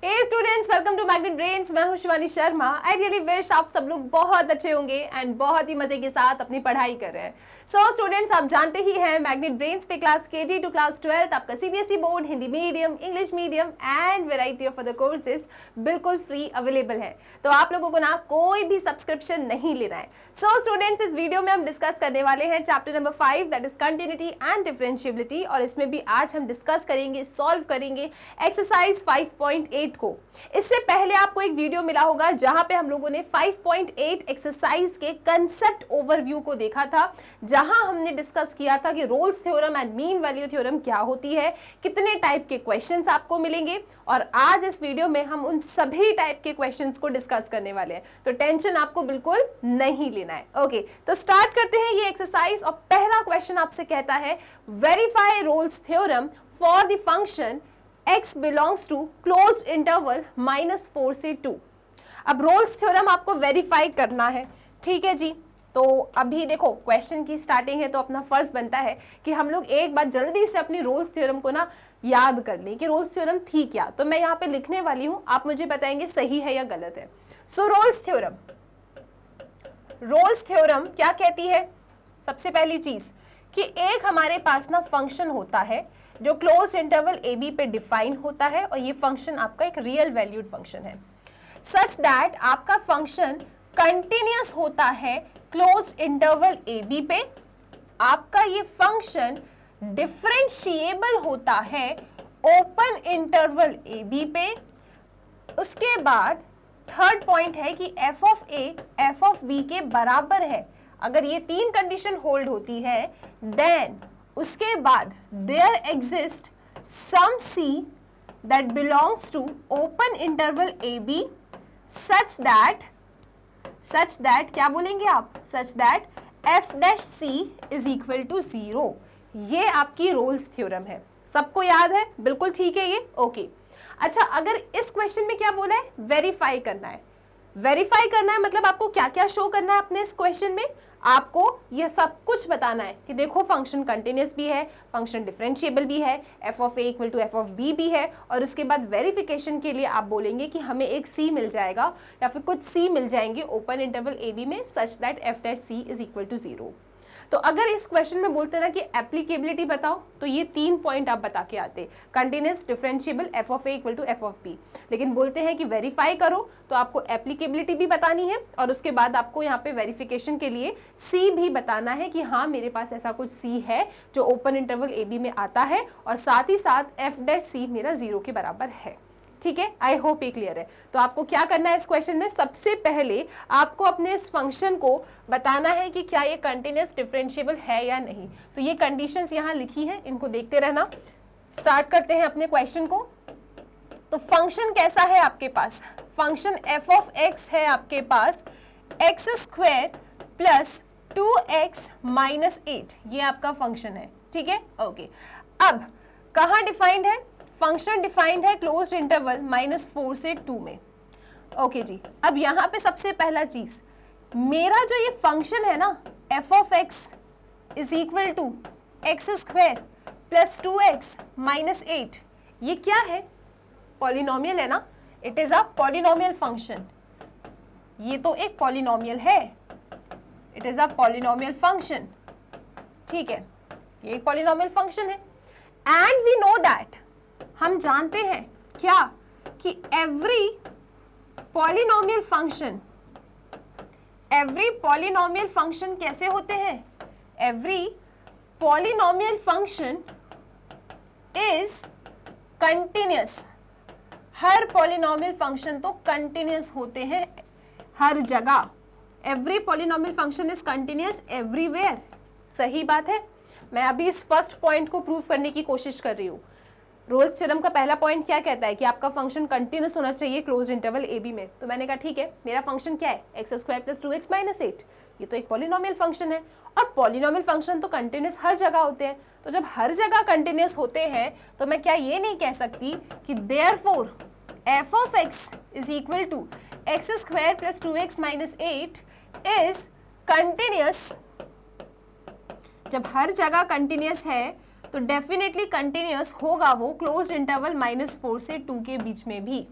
Hey students, welcome to Magnet Brains. मैं हूं Shivani Sharma. I really wish आप सब लोग बहुत अच्छे होंगे एंड बहुत ही मजे के साथ अपनी पढ़ाई कर रहे हैं। सो स्टूडेंट्स, आप जानते ही हैं मैग्नेट ब्रेन्स पे क्लास केजी टू क्लास 12 आपका CBSE board, Hindi medium, English medium and variety of other courses बिल्कुल फ्री अवेलेबल है। तो आप लोगों को ना कोई भी सब्सक्रिप्शन नहीं लेना है। सो स्टूडेंट्स, इस वीडियो में हम डिस्कस करने वाले हैं chapter number 5 that is continuity and differentiability, और इसमें भी आज हम डिस्कस करेंगे, सॉल्व करेंगे एक्सरसाइज 5.8 को। इससे पहले आपको एक वीडियो मिला होगा जहां पे हम लोगों ने 5.8 एक्सरसाइज के कंसेप्ट ओवरव्यू को देखा था, जहां हमने डिस्कस किया था कि Rolle's theorem and mean value theorem क्या होती है, कितने टाइप के क्वेश्चंस आपको मिलेंगे, और आज इस वीडियो में हम उन सभी टाइप के क्वेश्चंस को डिस्कस करने वाले हैं। तो टेंशन आपको बिल्कुल नहीं लेना है। ओके, तो स्टार्ट करते हैं ये एक्सरसाइज। और पहला क्वेश्चन आपसे कहता है verify Rolle's theorem for the function x belongs to closed interval -4 से 2। अब रोल्स थ्योरम आपको वेरीफाई करना है, ठीक है जी। तो अभी देखो क्वेश्चन की स्टार्टिंग है, तो अपना फर्ज बनता है कि हम लोग एक बार जल्दी से अपनी रोल्स थ्योरम को ना याद कर लें कि रोल्स थ्योरम थी क्या। तो मैं यहाँ पे लिखने वाली हूँ, आप मुझे बताएंगे सही है या गलत है। सो रोल्स थ्योरम क्या कहती है? सबसे पहली चीज कि एक हमारे पास ना फंक्शन होता है जो क्लोज इंटरवल ए बी पे डिफाइन होता है, और ये फंक्शन आपका एक रियल वैल्यूड फंक्शन है, सच दैट आपका फंक्शन कंटिन्यूअस होता है क्लोज इंटरवल ए बी पे। आपका ये फंक्शन डिफरेंशिएबल होता है ओपन इंटरवल ए बी पे। उसके बाद थर्ड पॉइंट है कि F of a f of b के बराबर है। अगर ये तीन कंडीशन होल्ड होती है, देन उसके बाद there exist some c that belongs to open interval A b such that क्या बोलेंगे आप? Such that F dash C is equal to 0। ये आपकी रोल्स थ्योरम है। सबको याद है? बिल्कुल ठीक है ये। ओके, अच्छा, अगर इस क्वेश्चन में क्या बोला है? वेरीफाई करना है। वेरीफाई करना है मतलब आपको क्या क्या शो करना है अपने इस क्वेश्चन में? आपको ये सब कुछ बताना है कि देखो फंक्शन कंटिन्यूअस भी है, फंक्शन डिफरेंशिएबल भी है, F of A equal to F of B भी है, और उसके बाद वेरिफिकेशन के लिए आप बोलेंगे कि हमें एक सी मिल जाएगा या फिर कुछ सी मिल जाएंगे ओपन इंटरवल ए बी में such that F dash C is equal to 0। तो अगर इस क्वेश्चन में बोलते ना कि एप्लीकेबिलिटी बताओ, तो ये 3 पॉइंट आप बता के आते, continuous, differentiable, f of A equal to F of B. लेकिन बोलते हैं कि वेरीफाई करो, तो आपको एप्लीकेबिलिटी भी बतानी है, और उसके बाद आपको यहाँ पे वेरिफिकेशन के लिए सी भी बताना है कि हाँ मेरे पास ऐसा कुछ सी है जो ओपन इंटरवल ए बी में आता है, और साथ ही साथ एफ डैश सी मेरा 0 के बराबर है। ठीक है, आई होप ये क्लियर है। तो आपको क्या करना है इस क्वेश्चन में? सबसे पहले आपको अपने इस फंक्शन को बताना है कि क्या ये कंटिन्यूअस डिफरेंशिएबल है या नहीं। तो ये कंडीशंस यहाँ लिखी है, इनको देखते रहना। स्टार्ट करते हैं अपने क्वेश्चन को। तो फंक्शन कैसा है आपके पास? फंक्शन एफ ऑफ एक्स है आपके पास X square plus 2x minus 8, ये आपका फंक्शन है, ठीक है। ओके, अब कहाँ डिफाइंड है? फंक्शन डिफाइंड है क्लोज्ड इंटरवल -4 से 2 में। ओके जी, अब यहाँ पे सबसे पहला चीज, मेरा जो ये फंक्शन है ना F of x is equal to x square plus 2x minus 8, ये क्या है? पॉलिनोमियल है ना, it is a polynomial function. ये तो एक पॉलिनोमियल है, it is a polynomial function, ठीक है, ये एक पॉलिनोमियल फंक्शन है। एंड वी नो दैट, हम जानते हैं क्या कि एवरी पॉलिनोमियल फंक्शन कैसे होते हैं? Every polynomial function is continuous. Her polynomial function तो कंटिन्यूअस होते हैं हर जगह। Every polynomial function is continuous everywhere. सही बात है। मैं अभी इस फर्स्ट पॉइंट को प्रूव करने की कोशिश कर रही हूँ। रोल्स थ्योरम का पहला पॉइंट क्या कहता है कि आपका फंक्शन कंटिन्यूअस होना चाहिए क्लोज इंटरवल ए बी में। तो मैंने कहा ठीक है, मेरा फंक्शन क्या है? X square plus 2x minus 8, ये तो एक पॉलिनोमियल फंक्शन है, और पॉलिनोमियल फंक्शन तो कंटिन्यूअस हर जगह होते हैं। तो जब हर जगह कंटिन्यूअस होते हैं, तो मैं क्या ये नहीं कह सकती कि therefore f of x is equal to x square plus 2x minus 8 is continuous. जब हर जगह कंटिन्यूअस है तो डेफिनेटली कंटिन्यूअस होगा वो क्लोज्ड इंटरवल -4 से 2 के बीच में भी।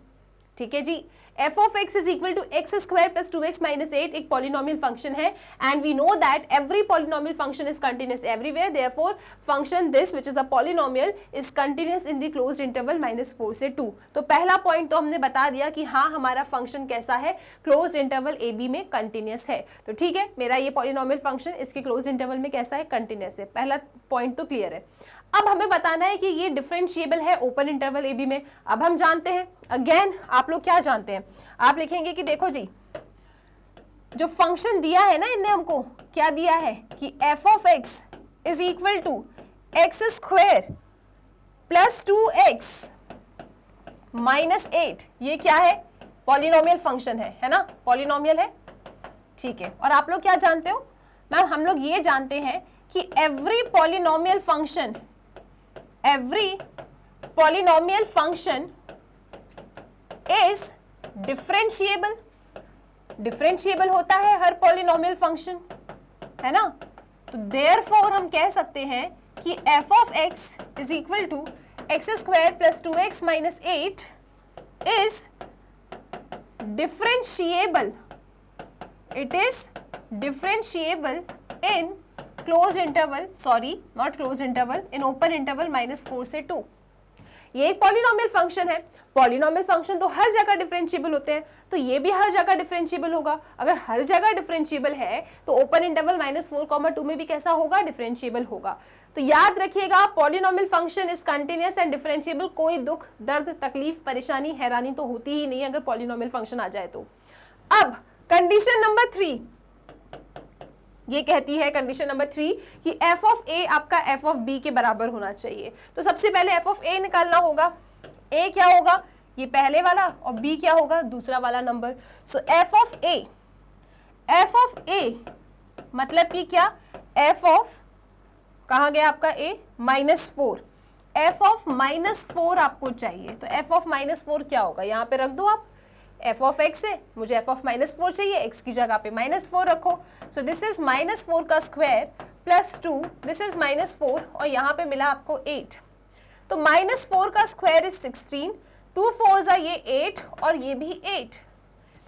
ठीक है जी। f of x is equal to x square plus 2x minus 8 एक polynomial function है and we know that every polynomial function is continuous everywhere, therefore function this which is a polynomial is continuous in the closed interval minus 4 से 2। तो पहला point तो हमने बता दिया कि हाँ हमारा फंक्शन कैसा है, क्लोज्ड इंटरवल ए बी में कंटिन्यूस है। तो ठीक है, मेरा ये पॉलिनोमियल फंक्शन इसके क्लोज्ड इंटरवल में कैसा है, कंटिन्यूस है। पहला पॉइंट तो क्लियर है। अब हमें बताना है कि ये डिफरेंशिएबल है ओपन इंटरवल ए बी में। अब हम जानते हैं, अगेन आप लोग क्या जानते हैं, आप लिखेंगे कि देखो जी जो फंक्शन दिया है ना इनने हमको क्या दिया है कि f of x is equal to x square plus 2x minus 8। ये क्या है, पॉलिनोमियल फंक्शन है ना, पॉलिनोमियल है, ठीक है। और आप लोग क्या जानते हो मैम, हम लोग ये जानते हैं कि every polynomial function is differentiable. Differentiable होता है हर पॉलिनोमियल फंक्शन, है ना। तो देयरफॉर हम कह सकते हैं कि f of x is equal to x square plus 2x minus 8 is differentiable. It is differentiable in close interval, sorry not close interval, in open interval minus 4 से 2। ये एक पॉलिनोमियल फंक्शन है। पॉलिनोमियल फंक्शन तो हर जगह differentiable होते हैं, तो ये भी हर जगह डिफरेंशिएबल होगा। अगर हर जगह डिफरेंशिएबल है तो ओपन इंटरवल माइनस 4,2 में भी कैसा होगा, डिफरेंशिएबल होगा। तो याद रखिएगा polynomial function is continuous and differentiable. कोई दुख दर्द तकलीफ परेशानी हैरानी तो होती ही नहीं अगर पॉलिनोमियल फंक्शन आ जाए तो। अब कंडीशन नंबर 3 ये कहती है, कंडीशन नंबर 3 कि f of a आपका f of b के बराबर होना चाहिए। तो सबसे पहले f of a निकालना होगा। a क्या होगा, ये पहले वाला, और b क्या होगा, दूसरा वाला number. So f of a मतलब कि क्या, f of कहाँ गया आपका a, -4। f of -4 आपको चाहिए। तो f of -4 क्या होगा, यहाँ पे रख दो आप। f of x है, मुझे f of -4 चाहिए, x की जगह पे -4 रखो। सो दिस इज -4 का स्क्वायर प्लस 2, दिस इज -4 और यहाँ पे मिला आपको 8। तो -4 का स्क्वायर इज 16, 2 4s are ये 8 और ये भी 8।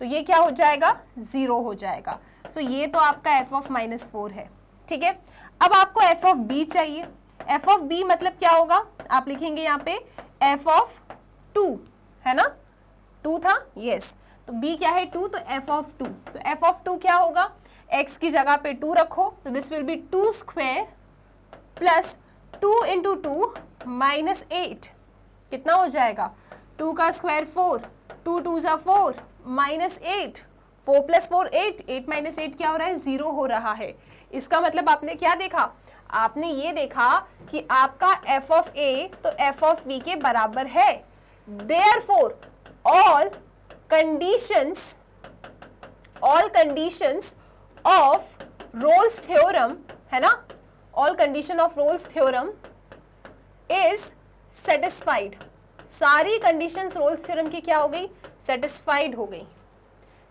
तो ये क्या हो जाएगा, 0 हो जाएगा। सो ये तो आपका f of -4 है, ठीक है। अब आपको f of b चाहिए। f of b मतलब क्या होगा, आप लिखेंगे यहाँ पे f of 2, है ना, 2 था, यस। तो b क्या है, 2, तो f of 2। तो f of 2 क्या होगा, x की जगह पे 2 रखो, तो this will B 2 square plus 2 into 2 minus 8। कितना हो जाएगा, 2 का square 4, 2 2s are 4 minus 8, 4 plus 4 8, 8 minus 8 क्या हो रहा है, 0 हो रहा है। इसका मतलब आपने क्या देखा, आपने ये देखा कि आपका f of a तो f of b के बराबर है। Therefore all conditions of Rolle's theorem, है ना, all condition of Rolle's theorem is satisfied। सारी conditions Rolle's theorem की क्या हो गई, satisfied हो गई।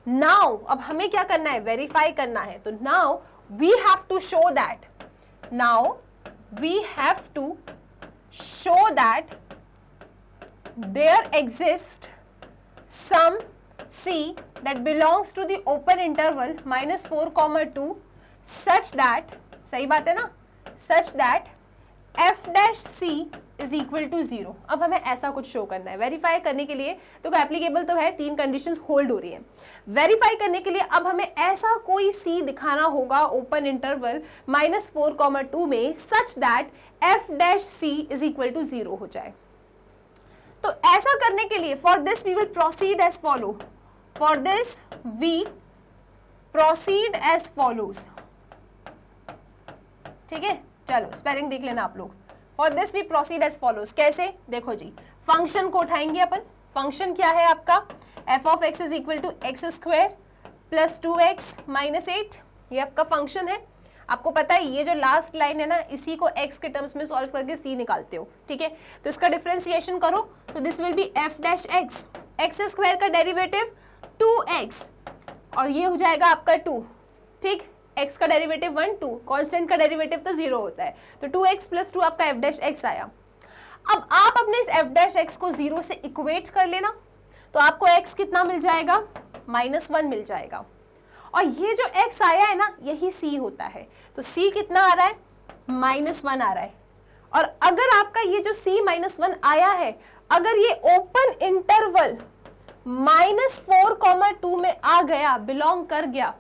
Now अब हमें क्या करना है, वेरीफाई करना है। तो now we have to show that, now we have to show that there exists some c that belongs to the open interval -4,2 such that, सही बात है ना, such that f dash c is equal to 0। अब हमें ऐसा कुछ show करना है। वेरीफाई करने के लिए तो एप्लीकेबल तो है, 3 कंडीशंस होल्ड हो रही हैं। वेरीफाई करने के लिए अब हमें ऐसा कोई c दिखाना होगा ओपन इंटरवल -4,2 में such that f dash c is equal to 0 हो जाए। तो ऐसा करने के लिए for this we will proceed as follow, for this we proceed as follows, ठीक है। चलो स्पेलिंग देख लेना आप लोग। For this we proceed as follows, कैसे, देखो जी, फंक्शन को उठाएंगे अपन। फंक्शन क्या है आपका, f of x is equal to x square plus 2x minus 8, ये आपका फंक्शन है। आपको पता है ये जो लास्ट लाइन है ना, इसी को x के टर्म्स में सॉल्व करके c निकालते हो, ठीक है। तो इसका डिफरेंशिएशन करो, तो this will B f dash x, x square का डेरिवेटिव 2x और ये हो जाएगा आपका 2, ठीक। x का डेरिवेटिव 1 2, कांस्टेंट का डेरिवेटिव तो 0 होता है, तो 2x प्लस 2 आपका f डैश x आया। अब आप अपने इस f डैश x को 0 से इक्वेट कर लेना। तो आपको x कितना मिल जाएगा, -1 मिल जाएगा। और ये जो x आया है ना, यही c होता है। तो c कितना आ रहा है, -1 आ रहा है। और अगर आपका ये जो c -1 आया है, अगर ये ओपन इंटरवल -4,2 में आ गया, बिलोंग कर गया,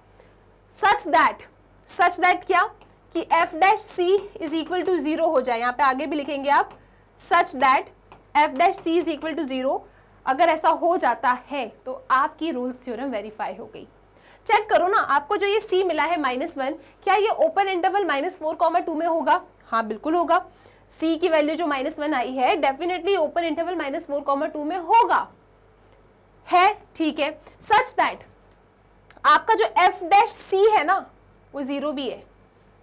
सच दैट क्या कि f dash c is equal to 0 हो जाए, यहाँ पे आगे भी लिखेंगे आप, such that f dash c is equal to 0, अगर ऐसा हो जाता है तो आपकी रोल्स थ्योरम वेरीफाई हो गई। चेक करो ना, आपको जो ये c मिला है -1, क्या ये ओपन इंटरवल -4,2 में होगा? हाँ बिल्कुल होगा। c की वैल्यू जो -1 आई है, डेफिनेटली ओपन इंटरवल -4,2 में होगा, है, ठीक है। सच दैट आपका जो f डैश c है ना, वो 0 भी है।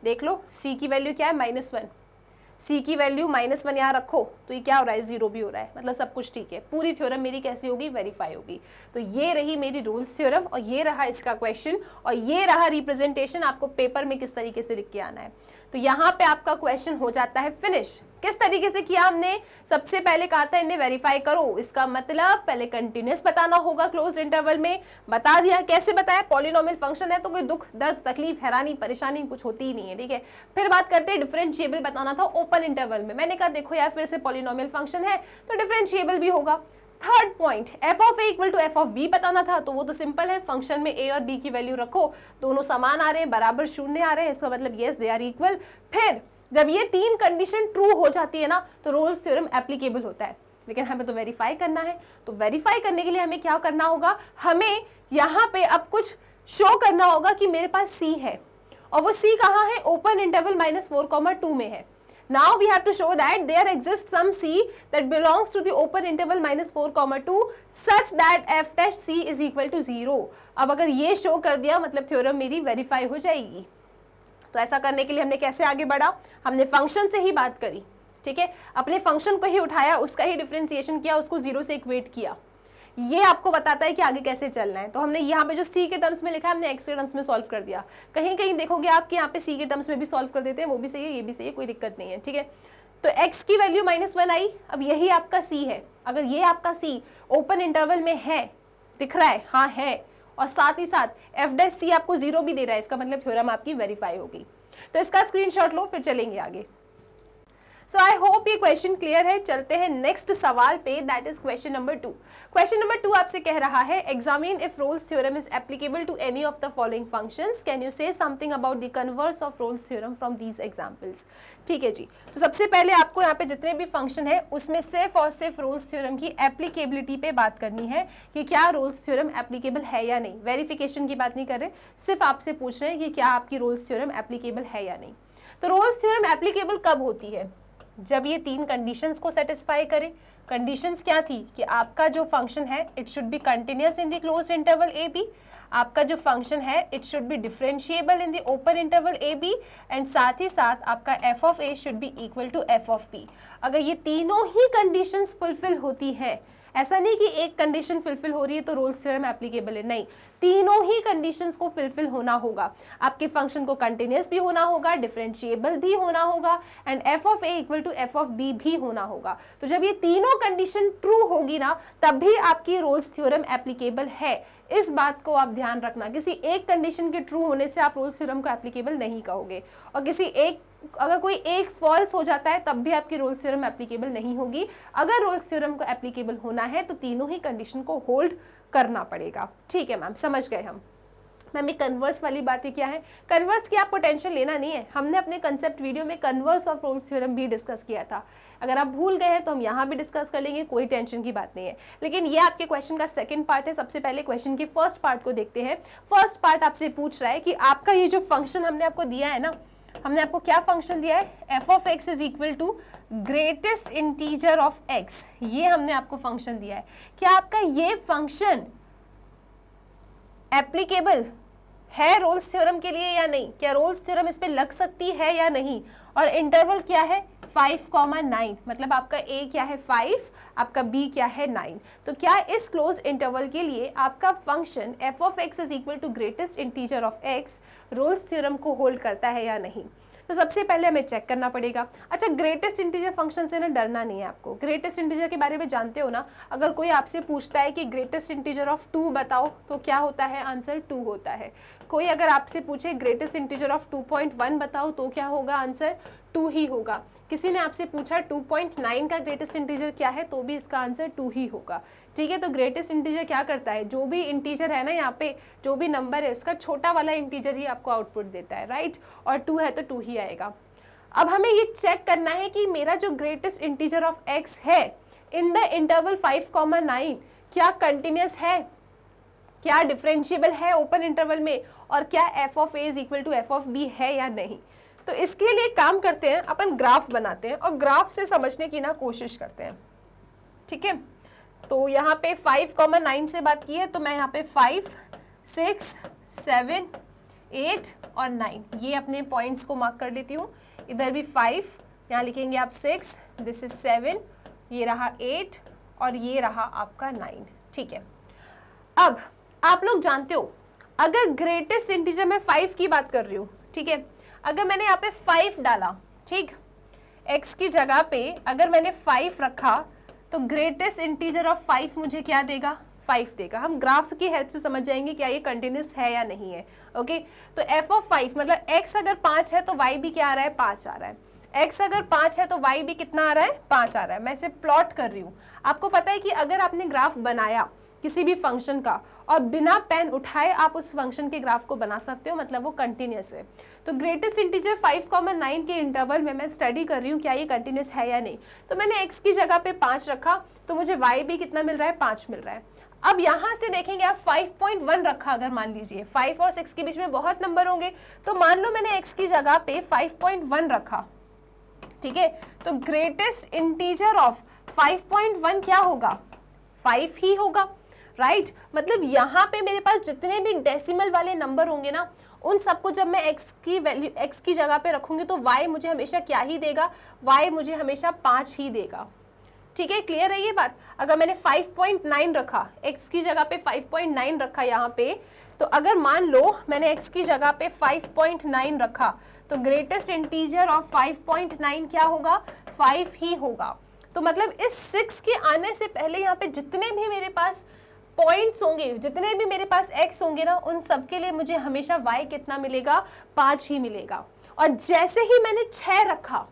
देख लो c की वैल्यू क्या है, -1, c की वैल्यू -1 यहाँ रखो तो ये क्या हो रहा है, 0 भी हो रहा है, मतलब सब कुछ ठीक है। पूरी थ्योरम मेरी कैसी होगी, वेरीफाई होगी। तो ये रही मेरी रोल्स थ्योरम, और ये रहा इसका क्वेश्चन, और ये रहा रिप्रेजेंटेशन। आपको पेपर में किस तरीके से लिख के आना है। तो यहाँ पे आपका क्वेश्चन हो जाता है फिनिश। किस तरीके से किया हमने, सबसे पहले कहा था इन्हें वेरीफाई करो, इसका मतलब पहले कंटिन्यूअस बताना होगा क्लोज्ड इंटरवल में, बता दिया। कैसे बताया, पॉलिनोमियल फंक्शन है तो कोई दुख दर्द तकलीफ हैरानी परेशानी कुछ होती ही नहीं है, ठीक है। फिर बात करते हैं डिफरेंशिएबल बताना था ओपन इंटरवल में, मैंने कहा देखो यार फिर से पॉलिनोमियल फंक्शन है तो डिफरेंशिएबल भी होगा। Third point f of A equal to F of b बताना था, तो वो तो सिंपल है, फंक्शन में ए और बी की वैल्यू रखो, दोनों समान आ रहे हैं, बराबर शून्य आ रहे हैं, इसका मतलब यस दे आर इक्वल। फिर जब ये तीन कंडीशन ट्रू हो जाती है ना, तो रोल्स थ्योरम एप्लीकेबल होता है। लेकिन हमें तो वेरीफाई करना है, तो वेरीफाई करने के लिए हमें क्या करना होगा, हमें यहाँ पे अब कुछ शो करना होगा कि मेरे पास सी है, और वो सी कहाँ है, ओपन इंटरवल -4,2 में है। Now we have to show that there exists some c that belongs to the open interval -4,2 such that f dash c is equal to 0। अब अगर ये शो कर दिया मतलब थ्योरम मेरी वेरीफाई हो जाएगी। तो ऐसा करने के लिए हमने कैसे आगे बढ़ा, हमने फंक्शन से ही बात करी, ठीक है, अपने फंक्शन को ही उठाया, उसका ही डिफरेंशिएशन किया, उसको 0 से इक्वेट किया। ये आपको बताता है कि आगे कैसे चलना है। तो हमने यहाँ पे जो c के टर्म्स में लिखा है, हमने x के टर्म्स में सॉल्व कर दिया। कहीं कहीं देखोगे आप कि यहाँ पे c के टर्म्स में भी सॉल्व कर देते हैं, वो भी सही है, ये भी सही है, कोई दिक्कत नहीं है, ठीक है। तो x की वैल्यू -1 आई, अब यही आपका c है। अगर ये आपका c ओपन इंटरवल में है, दिख रहा है, हाँ है, और साथ ही साथ f डैश c आपको 0 भी दे रहा है, इसका मतलब थ्योरम आपकी वेरीफाई होगी। तो इसका स्क्रीनशॉट लो, फिर चलेंगे आगे। सो आई होप ये क्वेश्चन क्लियर है। चलते हैं नेक्स्ट सवाल पे, that is question number 2। Question number 2 आपसे कह रहा है, examine if Rolle's theorem is applicable to any of the following functions, can you say something about the converse of Rolle's theorem from these examples. ठीक है जी, तो सबसे पहले आपको यहाँ पे जितने भी फंक्शन है उसमें सिर्फ और सिर्फ रोल्स थ्योरम की एप्लीकेबिलिटी पे बात करनी है कि क्या रोल्स थ्योरम एप्लीकेबल है या नहीं। वेरिफिकेशन की बात नहीं कर रहे, सिर्फ आपसे पूछ रहे हैं कि क्या आपकी रोल्स थ्योरम एप्लीकेबल है या नहीं। तो रोल्स थ्योरम एप्लीकेबल कब होती है, जब ये तीन कंडीशंस को सेटिस्फाई करे। कंडीशंस क्या थी कि आपका जो फंक्शन है it should be continuous in the closed interval A B, आपका जो फंक्शन है it should be differentiable in the open interval A b, and साथ ही साथ आपका F of A should be equal to F of B. अगर ये तीनों ही कंडीशंस फुलफिल होती हैं, ऐसा नहीं कि एक कंडीशन फुलफिल हो रही है तो रोल्स थ्योरम एप्लीकेबल है, नहीं, तीनों ही कंडीशंस को फुलफिल होना होगा। आपके फंक्शन को कंटिन्यूअस भी होना होगा, डिफरेंशिएबल भी होना होगा, and f of A equal to F of B भी होना होगा। तो जब ये तीनों कंडीशन ट्रू होगी ना, तब भी आपकी रोल्स थ्योरम एप्लीकेबल है। इस बात को आप ध्यान रखना, किसी एक कंडीशन के ट्रू होने से आप रोल्स थ्योरम को एप्लीकेबल नहीं कहोगे, और किसी एक अगर कोई एक फॉल्स हो जाता है तब भी आपकी रोल्स थ्योरम एप्लीकेबल नहीं होगी। अगर रोल्स थ्योरम को एप्लीकेबल होना है तो तीनों ही कंडीशन को होल्ड करना पड़ेगा। ठीक है मैम, समझ गए हम। मैम ये कन्वर्स वाली बातें क्या है, कन्वर्स की आपको टेंशन लेना नहीं है, हमने अपने कंसेप्ट वीडियो में कन्वर्स ऑफ रोल्स थ्योरम भी डिस्कस किया था। अगर आप भूल गए हैं तो हम यहाँ भी डिस्कस कर लेंगे, कोई टेंशन की बात नहीं है। लेकिन ये आपके क्वेश्चन का सेकंड पार्ट है। सबसे पहले क्वेश्चन के फर्स्ट पार्ट को देखते हैं। फर्स्ट पार्ट आपसे पूछ रहा है कि आपका ये जो फंक्शन हमने आपको दिया है ना, हमने आपको क्या फंक्शन दिया है, F of x is equal to greatest integer of x, ये हमने आपको फंक्शन दिया है। क्या आपका ये फंक्शन एप्लीकेबल है रोल्स थ्योरम के लिए या नहीं, क्या रोल्स थ्योरम इस पे लग सकती है या नहीं। और इंटरवल क्या है 5,9, मतलब आपका a क्या है 5, आपका b क्या है 9। तो क्या इस क्लोज इंटरवल के लिए आपका function f of x is equal to greatest integer of x Rolle's theorem को होल्ड करता है या नहीं। तो सबसे पहले हमें चेक करना पड़ेगा। अच्छा, ग्रेटेस्ट इंटीजर फंक्शन से ना डरना नहीं है आपको। ग्रेटेस्ट इंटीजर के बारे में जानते हो ना, अगर कोई आपसे पूछता है कि ग्रेटेस्ट इंटीजर ऑफ 2 बताओ तो क्या होता है, आंसर 2 होता है। कोई अगर आपसे पूछे ग्रेटेस्ट इंटीजर ऑफ 2.1 बताओ तो क्या होगा, आंसर 2 ही होगा। किसी ने आपसे पूछा 2.9 का ग्रेटेस्ट इंटीजर क्या है तो भी इसका आंसर 2 ही होगा। ठीक है, तो ग्रेटेस्ट इंटीजर क्या करता है, जो भी इंटीजर है ना यहाँ पे, जो भी नंबर है उसका छोटा वाला इंटीजर ही आपको आउटपुट देता है, राइट। और 2 है तो 2 ही आएगा। अब हमें ये चेक करना है कि मेरा जो ग्रेटेस्ट इंटीजर ऑफ x है इन द इंटरवल 5,9 क्या कंटिन्यूस है, क्या डिफरेंशिएबल है ओपन इंटरवल में, और क्या f of a is equal to f of b है या नहीं। तो इसके लिए काम करते हैं, अपन ग्राफ बनाते हैं और ग्राफ से समझने की ना कोशिश करते हैं। ठीक है, तो यहाँ पे 5,9 से बात की है तो मैं यहाँ पे 5, 6, 7, 8 और 9 ये अपने पॉइंट्स को मार्क कर लेती हूँ। इधर भी 5, यहाँ लिखेंगे आप 6, दिस इज 7, ये रहा 8 और ये रहा आपका 9। ठीक है, अब आप लोग जानते हो अगर ग्रेटेस्ट इंटीजर में 5 की बात कर रही हूँ, ठीक है, अगर मैंने यहाँ पे 5 डाला, ठीक, x की जगह पे अगर मैंने 5 रखा तो ग्रेटेस्ट इंटीजर ऑफ 5 मुझे क्या देगा, 5 देगा। हम ग्राफ की हेल्प से समझ जाएंगे क्या ये कंटिन्यूस है या नहीं है। ओके, तो f ऑफ 5 मतलब x अगर 5 है तो y भी क्या आ रहा है, 5 आ रहा है। x अगर 5 है तो y भी कितना आ रहा है, 5 आ रहा है। मैं इसे प्लॉट कर रही हूँ। आपको पता है कि अगर आपने ग्राफ बनाया किसी भी फंक्शन का और बिना पेन उठाए आप उस फंक्शन के ग्राफ को बना सकते हो, मतलब वो कंटिन्यूस है। तो ग्रेटेस्ट इंटीजर 5,9 के इंटरवल में मैं स्टडी कर रही हूँ क्या ये कंटिन्यूस है या नहीं। तो मैंने x की जगह पे 5 रखा तो मुझे y भी कितना मिल रहा है, 5 मिल रहा है। अब यहाँ से देखेंगे आप 5.1 रखा, अगर मान लीजिए 5 और 6 के बीच में बहुत नंबर होंगे, तो मान लो मैंने x की जगह पे 5.1 रखा, ठीक है, तो ग्रेटेस्ट इंटीजर ऑफ 5.1 क्या होगा, 5 ही होगा, राइट। मतलब यहाँ पे मेरे पास जितने भी डेसिमल वाले नंबर होंगे ना, उन सबको जब मैं x की वैल्यू x की जगह पे रखूंगी तो y मुझे हमेशा क्या ही देगा, y मुझे हमेशा 5 ही देगा। ठीक है, क्लियर है ये बात। अगर मैंने 5.9 रखा, x की जगह पे 5.9 रखा यहाँ पे, तो अगर मान लो मैंने x की जगह पे 5.9 रखा तो ग्रेटेस्ट इंटीजर ऑफ 5.9 क्या होगा, 5 ही होगा। तो मतलब इस 6 के आने से पहले यहाँ पे जितने भी मेरे पास पॉइंट्स होंगे, जितने भी मेरे पास x होंगे ना, उन सब के लिए मुझे हमेशा y कितना मिलेगा, 5 ही मिलेगा। और जैसे ही मैंने 6 रखा,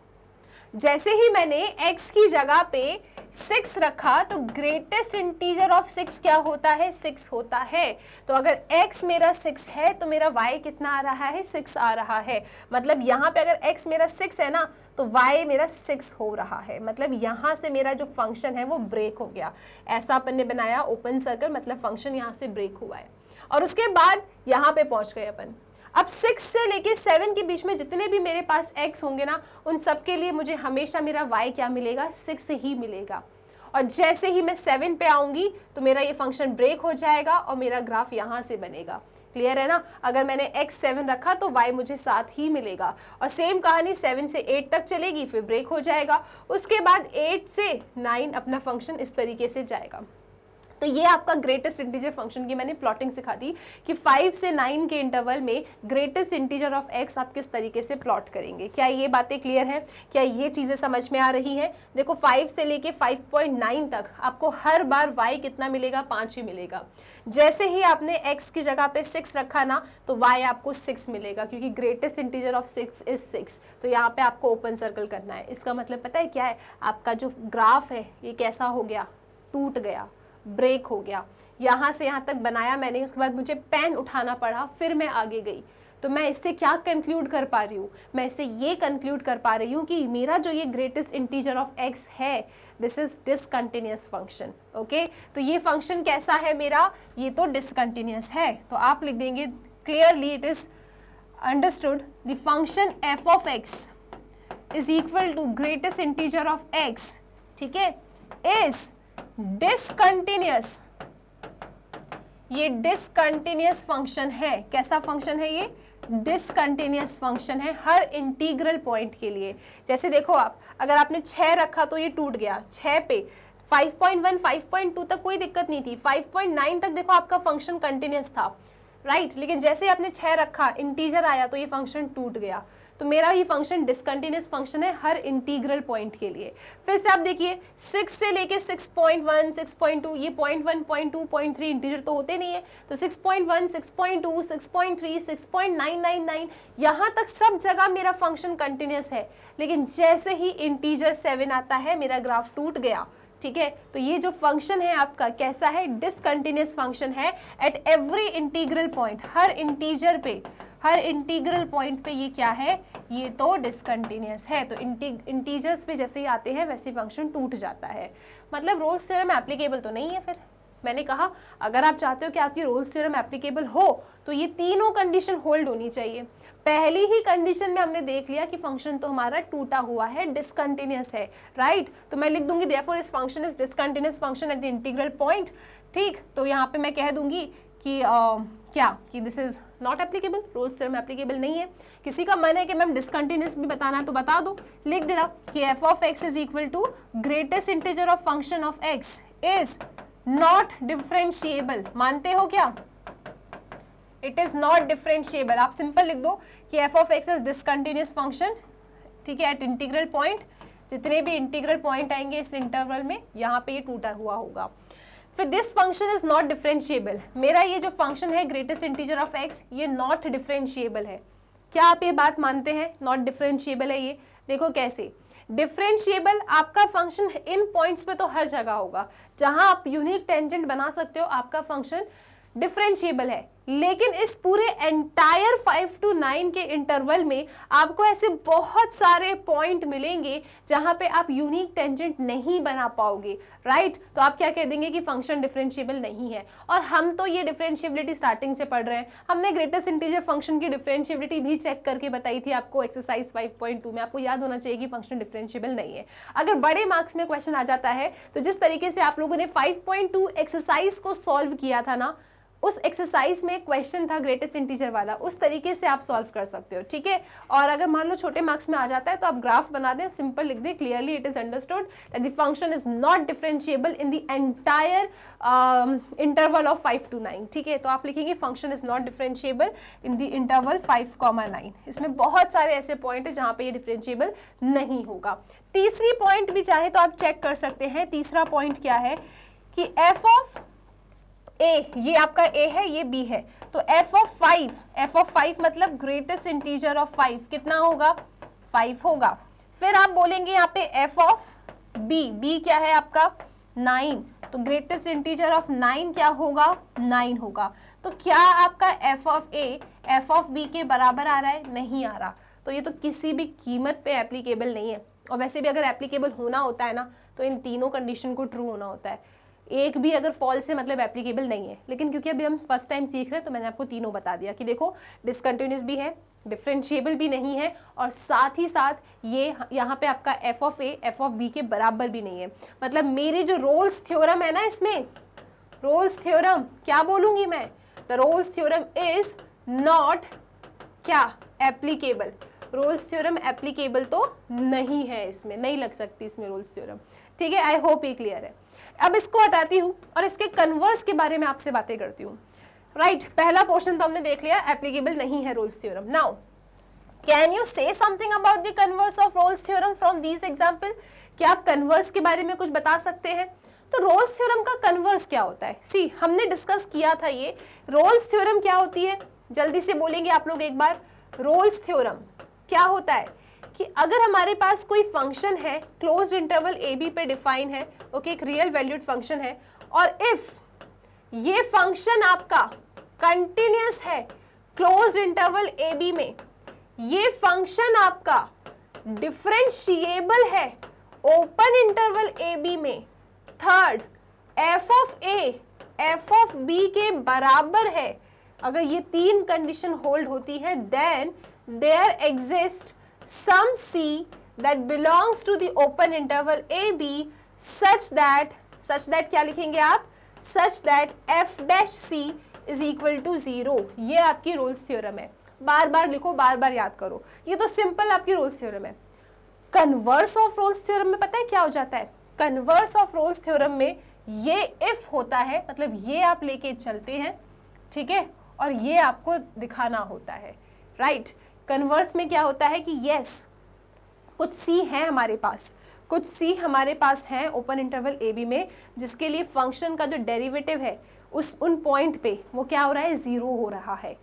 जैसे ही मैंने x की जगह पे 6 रखा तो ग्रेटेस्ट इंटीजर ऑफ 6 क्या होता है, 6 होता है। तो अगर x मेरा 6 है तो मेरा y कितना आ रहा है, 6 आ रहा है। मतलब यहाँ पे अगर x मेरा 6 है ना तो y मेरा 6 हो रहा है। मतलब यहाँ से मेरा जो फंक्शन है वो ब्रेक हो गया। ऐसा अपन ने बनाया ओपन सर्कल, मतलब फंक्शन यहाँ से ब्रेक हुआ है। और उसके बाद यहाँ पे पहुँच गए अपन। अब 6 से लेके 7 के बीच में जितने भी मेरे पास x होंगे ना, उन सब के लिए मुझे हमेशा मेरा y क्या मिलेगा, 6 ही मिलेगा। और जैसे ही मैं 7 पे आऊंगी तो मेरा ये फंक्शन ब्रेक हो जाएगा और मेरा ग्राफ यहाँ से बनेगा। क्लियर है ना। अगर मैंने x 7 रखा तो y मुझे 7 ही मिलेगा। और सेम कहानी 7 से 8 तक चलेगी, फिर ब्रेक हो जाएगा। उसके बाद 8 से 9 अपना फंक्शन इस तरीके से जाएगा। तो ये आपका ग्रेटेस्ट इंटीजर फंक्शन की मैंने प्लॉटिंग सिखा दी कि 5 से 9 के इंटरवल में ग्रेटेस्ट इंटीजर ऑफ x आप किस तरीके से प्लॉट करेंगे। क्या ये बातें क्लियर हैं, क्या ये चीज़ें समझ में आ रही हैं। देखो 5 से लेके 5.9 तक आपको हर बार y कितना मिलेगा, 5 ही मिलेगा। जैसे ही आपने x की जगह पे 6 रखा ना तो y आपको 6 मिलेगा, क्योंकि ग्रेटेस्ट इंटीजर ऑफ 6 इज 6। तो यहाँ पे आपको ओपन सर्कल करना है। इसका मतलब पता है क्या है, आपका जो ग्राफ है ये कैसा हो गया, टूट गया, ब्रेक हो गया। यहाँ से यहाँ तक बनाया मैंने, उसके बाद मुझे पेन उठाना पड़ा, फिर मैं आगे गई। तो मैं इससे क्या कंक्लूड कर पा रही हूँ, मैं इससे ये कंक्लूड कर पा रही हूँ कि मेरा जो ये ग्रेटेस्ट इंटीजर ऑफ x है, this is discontinuous function. Okay, तो ये फंक्शन कैसा है मेरा, ये तो डिसकंटिन्यूअस है। तो आप लिख देंगे clearly, it is understood the function f of x is equal to greatest integer of x, ठीक है, इज डिसकंटिन्यूअस। ये डिसकंटिन्यूअस फंक्शन है। कैसा फंक्शन है ये, डिसकंटिन्यूअस फंक्शन है हर इंटीग्रल पॉइंट के लिए। जैसे देखो आप, अगर आपने 6 रखा तो ये टूट गया 6 पे, 5.1 5.2 तक कोई दिक्कत नहीं थी, 5.9 तक देखो आपका फंक्शन कंटिन्यूअस था, राइट। लेकिन जैसे आपने 6 रखा, इंटीजर आया तो ये फंक्शन टूट गया। तो मेरा ये फंक्शन डिसकंटिन्यूअस फंक्शन है हर इंटीग्रल पॉइंट के लिए। फिर से आप देखिए 6 से लेके 6.1, 6.2, ये 0.1, 0.2, 0.3 इंटीजर तो होते नहीं है, तो 6.1, 6.2, 6.3, 6.999 यहाँ तक सब जगह मेरा फंक्शन कंटिन्यूअस है। लेकिन जैसे ही इंटीजर 7 आता है मेरा ग्राफ टूट गया, ठीक है। तो ये जो फंक्शन है आपका कैसा है, डिसकंटिन्यूअस फंक्शन है at every integral point, her integer पे, हर इंटीग्रल पॉइंट पे ये क्या है, ये तो डिसकंटिन्यूअस है। तो इंटीजर्स पे जैसे ही आते हैं वैसे फंक्शन टूट जाता है। मतलब रोल्स थ्योरम एप्लीकेबल तो नहीं है। फिर मैंने कहा अगर आप चाहते हो कि आपकी रोल्स थ्योरम एप्लीकेबल हो तो ये तीनों कंडीशन होल्ड होनी चाहिए। पहली ही कंडीशन में हमने देख लिया कि फंक्शन तो हमारा टूटा हुआ है, डिसकंटिन्यूअस है, राइट। तो मैं लिख दूंगी therefore this function is discontinuous function at the integral point, ठीक। तो यहाँ पे मैं कह दूंगी कि क्या कि this is not applicable, Rolle's theorem applicable नहीं है। किसी का मन है कि मैम डिसकंटिन्यूअस भी बताना है तो बता दो, लिख देना कि F of x is equal to greatest integer of function of x is not differentiable. मानते हो क्या, इट इज नॉट डिफरेंशिएबल। आप सिंपल लिख दो कि F of x is discontinuous function, ठीक है, एट इंटीग्रल पॉइंट। जितने भी इंटीग्रल पॉइंट आएंगे इस इंटरवल में यहाँ पे ये टूटा हुआ होगा। फिर this function is not differentiable, मेरा ये जो फंक्शन है ग्रेटेस्ट इंटीजर ऑफ एक्स ये नॉट डिफरेंशिएबल है। क्या आप ये बात मानते हैं नॉट डिफरेंशिएबल है ये? देखो कैसे डिफरेंशिएबल, आपका फंक्शन इन पॉइंट्स पे तो हर जगह होगा, जहां आप यूनिक टेंजेंट बना सकते हो आपका फंक्शन डिफरेंशिएबल है। लेकिन इस पूरे एंटायर 5 to 9 के इंटरवल में आपको ऐसे बहुत सारे पॉइंट मिलेंगे जहां पे आप यूनिक टेंजेंट नहीं बना पाओगे, राइट। तो आप क्या कह देंगे कि फंक्शन डिफरेंशिएबल नहीं है। और हम तो ये डिफरेंशिएबिलिटी स्टार्टिंग से पढ़ रहे हैं, हमने ग्रेटेस्ट इंटीजर फंक्शन की डिफरेंशिएबिलिटी भी चेक करके बताई थी आपको एक्सरसाइज 5.2 में। आपको याद होना चाहिए कि फंक्शन डिफरेंशिएबल नहीं है। अगर बड़े मार्क्स में क्वेश्चन आ जाता है तो जिस तरीके से आप लोगों ने 5.2 एक्सरसाइज को सॉल्व किया था ना, उस एक्सरसाइज में क्वेश्चन था ग्रेटेस्ट इंटीजर वाला, उस तरीके से आप सॉल्व कर सकते हो, ठीक है। और अगर मान लो छोटे मार्क्स में आ जाता है तो आप ग्राफ बना दें, सिंपल लिख दें, clearly it is understood that the function is not differentiable in the entire interval of 5 to 9, ठीक है। तो आप लिखेंगे function is not differentiable in the interval 5, 9। इसमें बहुत सारे ऐसे पॉइंट है जहां पे ये डिफरेंशिएबल नहीं होगा। तीसरी पॉइंट भी चाहे तो आप चेक कर सकते हैं। तीसरा पॉइंट क्या है कि एफ ऑफ ए, ये आपका ए है, ये बी है, तो एफ ऑफ 5 मतलब ग्रेटेस्ट इंटीजर ऑफ 5 कितना होगा, 5 होगा। फिर आप बोलेंगे यहाँ पे एफ ऑफ बी, बी क्या है आपका 9, तो ग्रेटेस्ट इंटीजर ऑफ 9 क्या होगा, 9 होगा। तो क्या आपका F of a f of b के बराबर आ रहा है, नहीं आ रहा। तो ये तो किसी भी कीमत पे एप्लीकेबल नहीं है। और वैसे भी अगर एप्लीकेबल होना होता है ना तो इन तीनों कंडीशन को ट्रू होना होता है। एक भी अगर फॉल्स है मतलब एप्लीकेबल नहीं है। लेकिन क्योंकि अभी हम फर्स्ट टाइम सीख रहे हैं तो मैंने आपको तीनों बता दिया कि देखो डिसकंटिन्यूअस भी है, डिफरेंशिएबल भी नहीं है, और साथ ही साथ ये यहाँ पे आपका F of a f of b के बराबर भी नहीं है। मतलब मेरी जो रोल्स थ्योरम है ना, इसमें रोल्स थ्योरम क्या बोलूंगी मैं, the Rolle's theorem is not क्या एप्लीकेबल। रोल्स थ्योरम एप्लीकेबल तो नहीं है, इसमें नहीं लग सकती इसमें रोल्स थ्योरम, ठीक है। आई होप ये क्लियर है। अब इसको हटाती हूँ और इसके कन्वर्स के बारे में आपसे बातें करती हूँ, राइट। पहला पोर्शन तो हमने देख लिया, एप्लीकेबल नहीं है Rolle's theorem. Now can you say something about the converse of Rolle's theorem from these example? क्या आप कन्वर्स के बारे में कुछ बता सकते हैं? तो रोल्स थ्योरम का कन्वर्स क्या होता है? सी हमने डिस्कस किया था ये रोल्स थ्योरम क्या होती है, जल्दी से बोलेंगे आप लोग एक बार। रोल्स थ्योरम क्या होता है कि अगर हमारे पास कोई फंक्शन है क्लोज्ड इंटरवल ए बी पे डिफाइन है, ओके, एक रियल वैल्यूड फंक्शन है, और इफ ये फंक्शन आपका कंटिन्यूअस है क्लोज्ड इंटरवल ए बी में, ये फंक्शन आपका डिफरेंशिएबल है ओपन इंटरवल ए बी में, third f of a f of b के बराबर है, अगर ये तीन कंडीशन होल्ड होती है, then there exist some c that belongs to the open interval AB such that क्या लिखेंगे आप, such that f dash c is equal to 0। ये आपकी रोल्स थ्योरम है। बार बार लिखो, बार बार याद करो, ये तो सिंपल आपकी रोल्स थ्योरम है। कन्वर्स ऑफ रोल्स थ्योरम में पता है क्या हो जाता है? कन्वर्स ऑफ रोल्स थ्योरम में ये इफ होता है, मतलब ये आप लेके चलते हैं, ठीक है, और ये आपको दिखाना होता है, राइट। कन्वर्स में क्या होता है कि यस कुछ सी है हमारे पास, कुछ सी हमारे पास है ओपन इंटरवल ए बी में, जिसके लिए फंक्शन का जो डेरिवेटिव है उन पॉइंट पे वो क्या हो रहा है, 0 हो रहा है,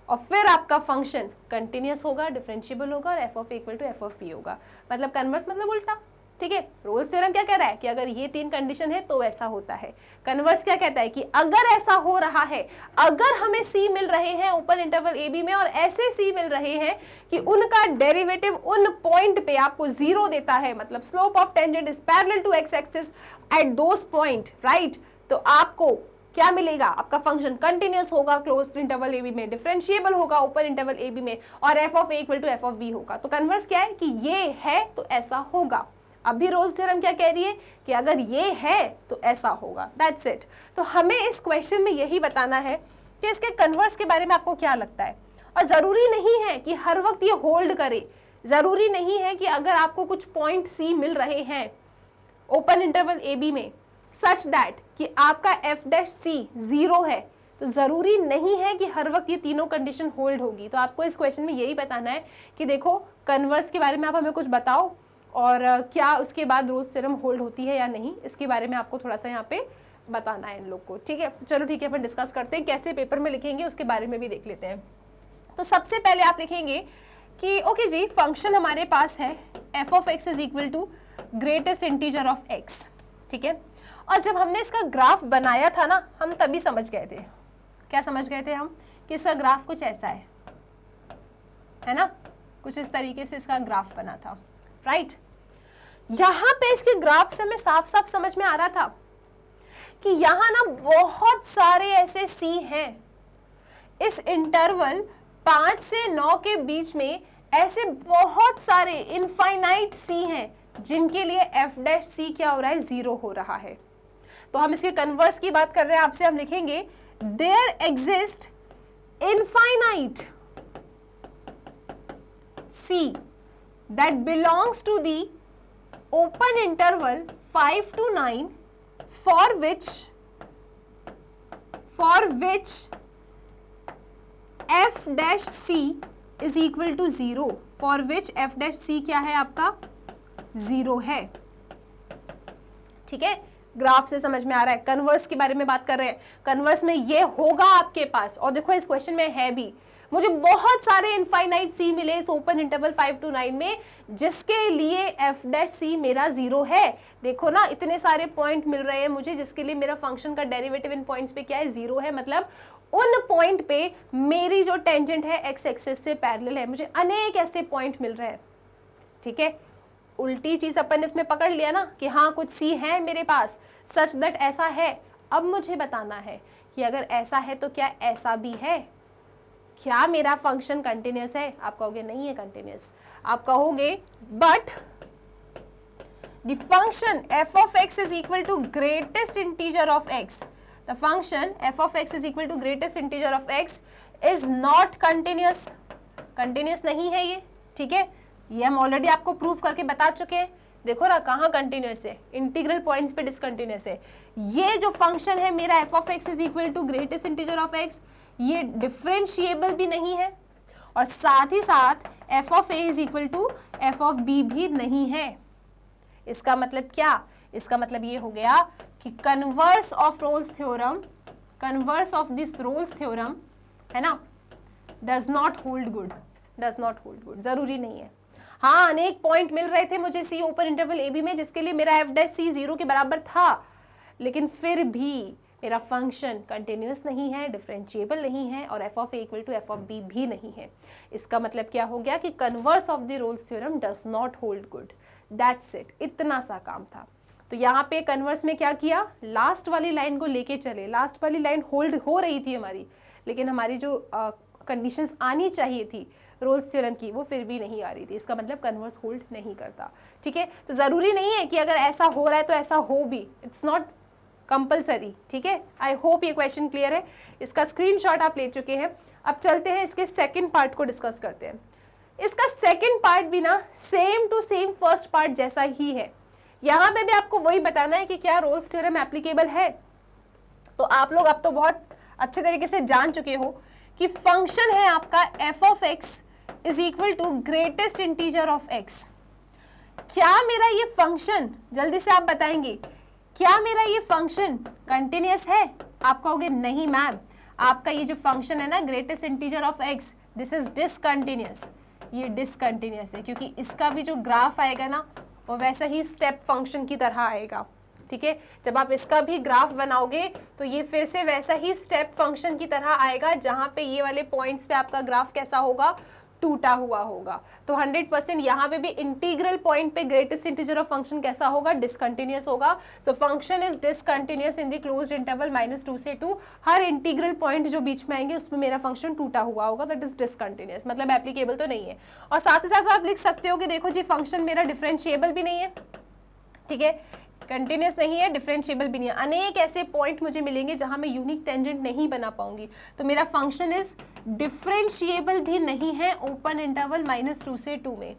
और फिर आपका फंक्शन कंटिन्यूस होगा, डिफरेंशिएबल होगा और F of A equal to F of b होगा। मतलब कन्वर्स मतलब उल्टा, ठीक है। रोल्स थ्योरम क्या कह रहा है कि अगर ये 3 कंडीशन है तो ऐसा होता है। कन्वर्स क्या कहता है कि अगर ऐसा हो रहा है, अगर हमें सी मिल रहे हैं ओपन इंटरवल ए बी में और ऐसे सी मिल रहे हैं कि उनका डेरिवेटिव उन पॉइंट पे आपको 0 देता है, मतलब slope of tangent is parallel to x axis at those point, right, तो आपको क्या मिलेगा, आपका फंक्शन कंटिन्यूस होगा क्लोज्ड इंटरवल ए बी में, डिफरेंशिएबल होगा ओपन इंटरवल ए बी में, और F of A equal to F of b होगा। तो कन्वर्स क्या है कि ये है तो ऐसा होगा। अभी रोल्स थ्योरम क्या कह रही है कि अगर ये है तो ऐसा होगा, दैट्स इट। तो हमें इस क्वेश्चन में यही बताना है कि इसके कन्वर्स के बारे में आपको क्या लगता है, और जरूरी नहीं है कि हर वक्त ये होल्ड करे, जरूरी नहीं है कि अगर आपको कुछ पॉइंट सी मिल रहे हैं ओपन इंटरवल ए बी में सच दैट कि आपका एफ डैश सी 0 है, तो जरूरी नहीं है कि हर वक्त ये तीनों कंडीशन होल्ड होगी। तो आपको इस क्वेश्चन में यही बताना है कि देखो कन्वर्स के बारे में आप हमें कुछ बताओ, और क्या उसके बाद रोल्स थ्योरम होल्ड होती है या नहीं, इसके बारे में आपको थोड़ा सा यहाँ पे बताना है इन लोग को, ठीक है। तो चलो ठीक है, अपन डिस्कस करते हैं कैसे पेपर में लिखेंगे, उसके बारे में भी देख लेते हैं। तो सबसे पहले आप लिखेंगे कि ओके जी, फंक्शन हमारे पास है F of x is equal to greatest integer of x, ठीक है। और जब हमने इसका ग्राफ बनाया था ना, हम तभी समझ गए थे, क्या समझ गए थे हम, कि इसका ग्राफ कुछ ऐसा है ना, कुछ इस तरीके से इसका ग्राफ बना था, राइट। यहां पे इसके ग्राफ से हमें साफ साफ समझ में आ रहा था कि यहां ना बहुत सारे ऐसे सी हैं इस इंटरवल 5 से 9 के बीच में, ऐसे बहुत सारे इनफाइनाइट सी हैं जिनके लिए एफ डैश सी क्या हो रहा है, 0 हो रहा है। तो हम इसके कन्वर्स की बात कर रहे हैं आपसे, हम लिखेंगे there exist infinite c that belongs to the open interval 5 to 9 for which f dash c is equal to 0, for which f dash c क्या है आपका, 0 है, ठीक है। ग्राफ से समझ में आ रहा है। कन्वर्स के बारे में बात कर रहे हैं, कन्वर्स में ये होगा आपके पास, और देखो इस क्वेश्चन में है भी, मुझे बहुत सारे इनफाइनाइट सी मिले इस ओपन इंटरवल 5 to 9 में जिसके लिए एफ डैश सी मेरा 0 है। देखो ना, इतने सारे पॉइंट मिल रहे हैं मुझे जिसके लिए मेरा फंक्शन का डेरिवेटिव इन पॉइंट्स पे क्या है, 0 है, मतलब उन पॉइंट पे मेरी जो टेंजेंट है एक्स एक्सिस से पैरेलल है। मुझे अनेक ऐसे पॉइंट मिल रहे हैं, ठीक है। उल्टी चीज अपन इसमें पकड़ लिया ना कि हाँ कुछ सी है मेरे पास, सच दैट ऐसा है। अब मुझे बताना है कि अगर ऐसा है तो क्या ऐसा भी है, क्या मेरा फंक्शन कंटिन्यूस है। आप कहोगे नहीं है कंटिन्यूस, आप कहोगे but the function F of x is equal to greatest integer of x, the function F of x is equal to greatest integer of x is not continuous, continuous नहीं है ये, ठीक है। ये हम ऑलरेडी आपको प्रूव करके बता चुके हैं। देखो ना कहाँ कंटिन्यूस है, इंटीग्रल पॉइंट्स पे डिसकंटिन्यूस है। ये जो फंक्शन है मेरा f of x is equal to greatest integer of x, ये डिफरेंशिएबल भी नहीं है, और साथ ही साथ f of A is equal to F of B भी नहीं है। इसका मतलब क्या, इसका मतलब ये हो गया कि converse of Rolle's theorem, converse of this Rolle's theorem है ना, does not hold good, does not hold good, जरूरी नहीं है। हाँ, अनेक पॉइंट मिल रहे थे मुझे सी ओपन इंटरवल ए बी में जिसके लिए मेरा एफ डैश सी 0 के बराबर था, लेकिन फिर भी मेरा फंक्शन कंटिन्यूस नहीं है, डिफरेंशिएबल नहीं है, और F of A equal to F of B भी नहीं है। इसका मतलब क्या हो गया कि converse of the Rolle's theorem does not hold good, that's it, इतना सा काम था। तो यहाँ पे कन्वर्स में क्या किया, लास्ट वाली लाइन को लेके चले। लास्ट वाली लाइन होल्ड हो रही थी हमारी, लेकिन हमारी जो कंडीशंस आनी चाहिए थी रोल्स थ्योरम की वो फिर भी नहीं आ रही थी। इसका मतलब कन्वर्स होल्ड नहीं करता, ठीक है। तो जरूरी नहीं है कि अगर ऐसा हो रहा है तो ऐसा हो भी, इट्स नॉट कंपलसरी, ठीक है। आई होप ये क्वेश्चन क्लियर है। इसका स्क्रीनशॉट आप ले चुके हैं। अब चलते हैं इसके सेकंड पार्ट को डिस्कस करते हैं। इसका सेकंड पार्ट भी ना same to same first part जैसा ही है। यहाँ पे भी आपको वही बताना है कि क्या रोल्स थ्योरम एप्लीकेबल है। तो आप लोग अब तो बहुत अच्छे तरीके से जान चुके हो कि फंक्शन है आपका F of x is equal to greatest integer of x। क्या मेरा ये फंक्शन, जल्दी से आप बताएंगे, क्या मेरा ये फंक्शन कंटिन्यूअस है? आप कहोगे नहीं मैम, आपका ये जो फंक्शन है ना greatest integer of x, this is discontinuous. ये डिसकंटिन्यूअस है क्योंकि इसका भी जो ग्राफ आएगा ना वो वैसा ही स्टेप फंक्शन की तरह आएगा। ठीक है, जब आप इसका भी ग्राफ बनाओगे तो ये फिर से वैसा ही स्टेप फंक्शन की तरह आएगा, जहां पे ये वाले पॉइंट्स पे आपका ग्राफ कैसा होगा, टूटा हुआ होगा। तो 100% यहाँ पे भी इंटीग्रल पॉइंट पे ग्रेटेस्ट इंटीजर ऑफ फंक्शन कैसा होगा, डिसकंटिन्यूअस होगा। So function is discontinuous in the closed interval -2 से 2। हर इंटीग्रल पॉइंट जो बीच में आएंगे उसमें मेरा फंक्शन टूटा हुआ होगा, दैट इज डिसकंटिन्यूअस, मतलब एप्लीकेबल तो नहीं है। और साथ ही साथ आप लिख सकते हो कि देखो जी फंक्शन मेरा डिफरेंशिएबल भी नहीं है, ठीक है, कंटिन्यूस नहीं है, डिफरेंशिएबल भी नहीं है। अनेक ऐसे पॉइंट मुझे मिलेंगे जहां मैं यूनिक टेंजेंट नहीं बना पाऊंगी, तो मेरा फंक्शन इज डिफरेंशिएबल भी नहीं है ओपन इंटरवल -2 से 2 में।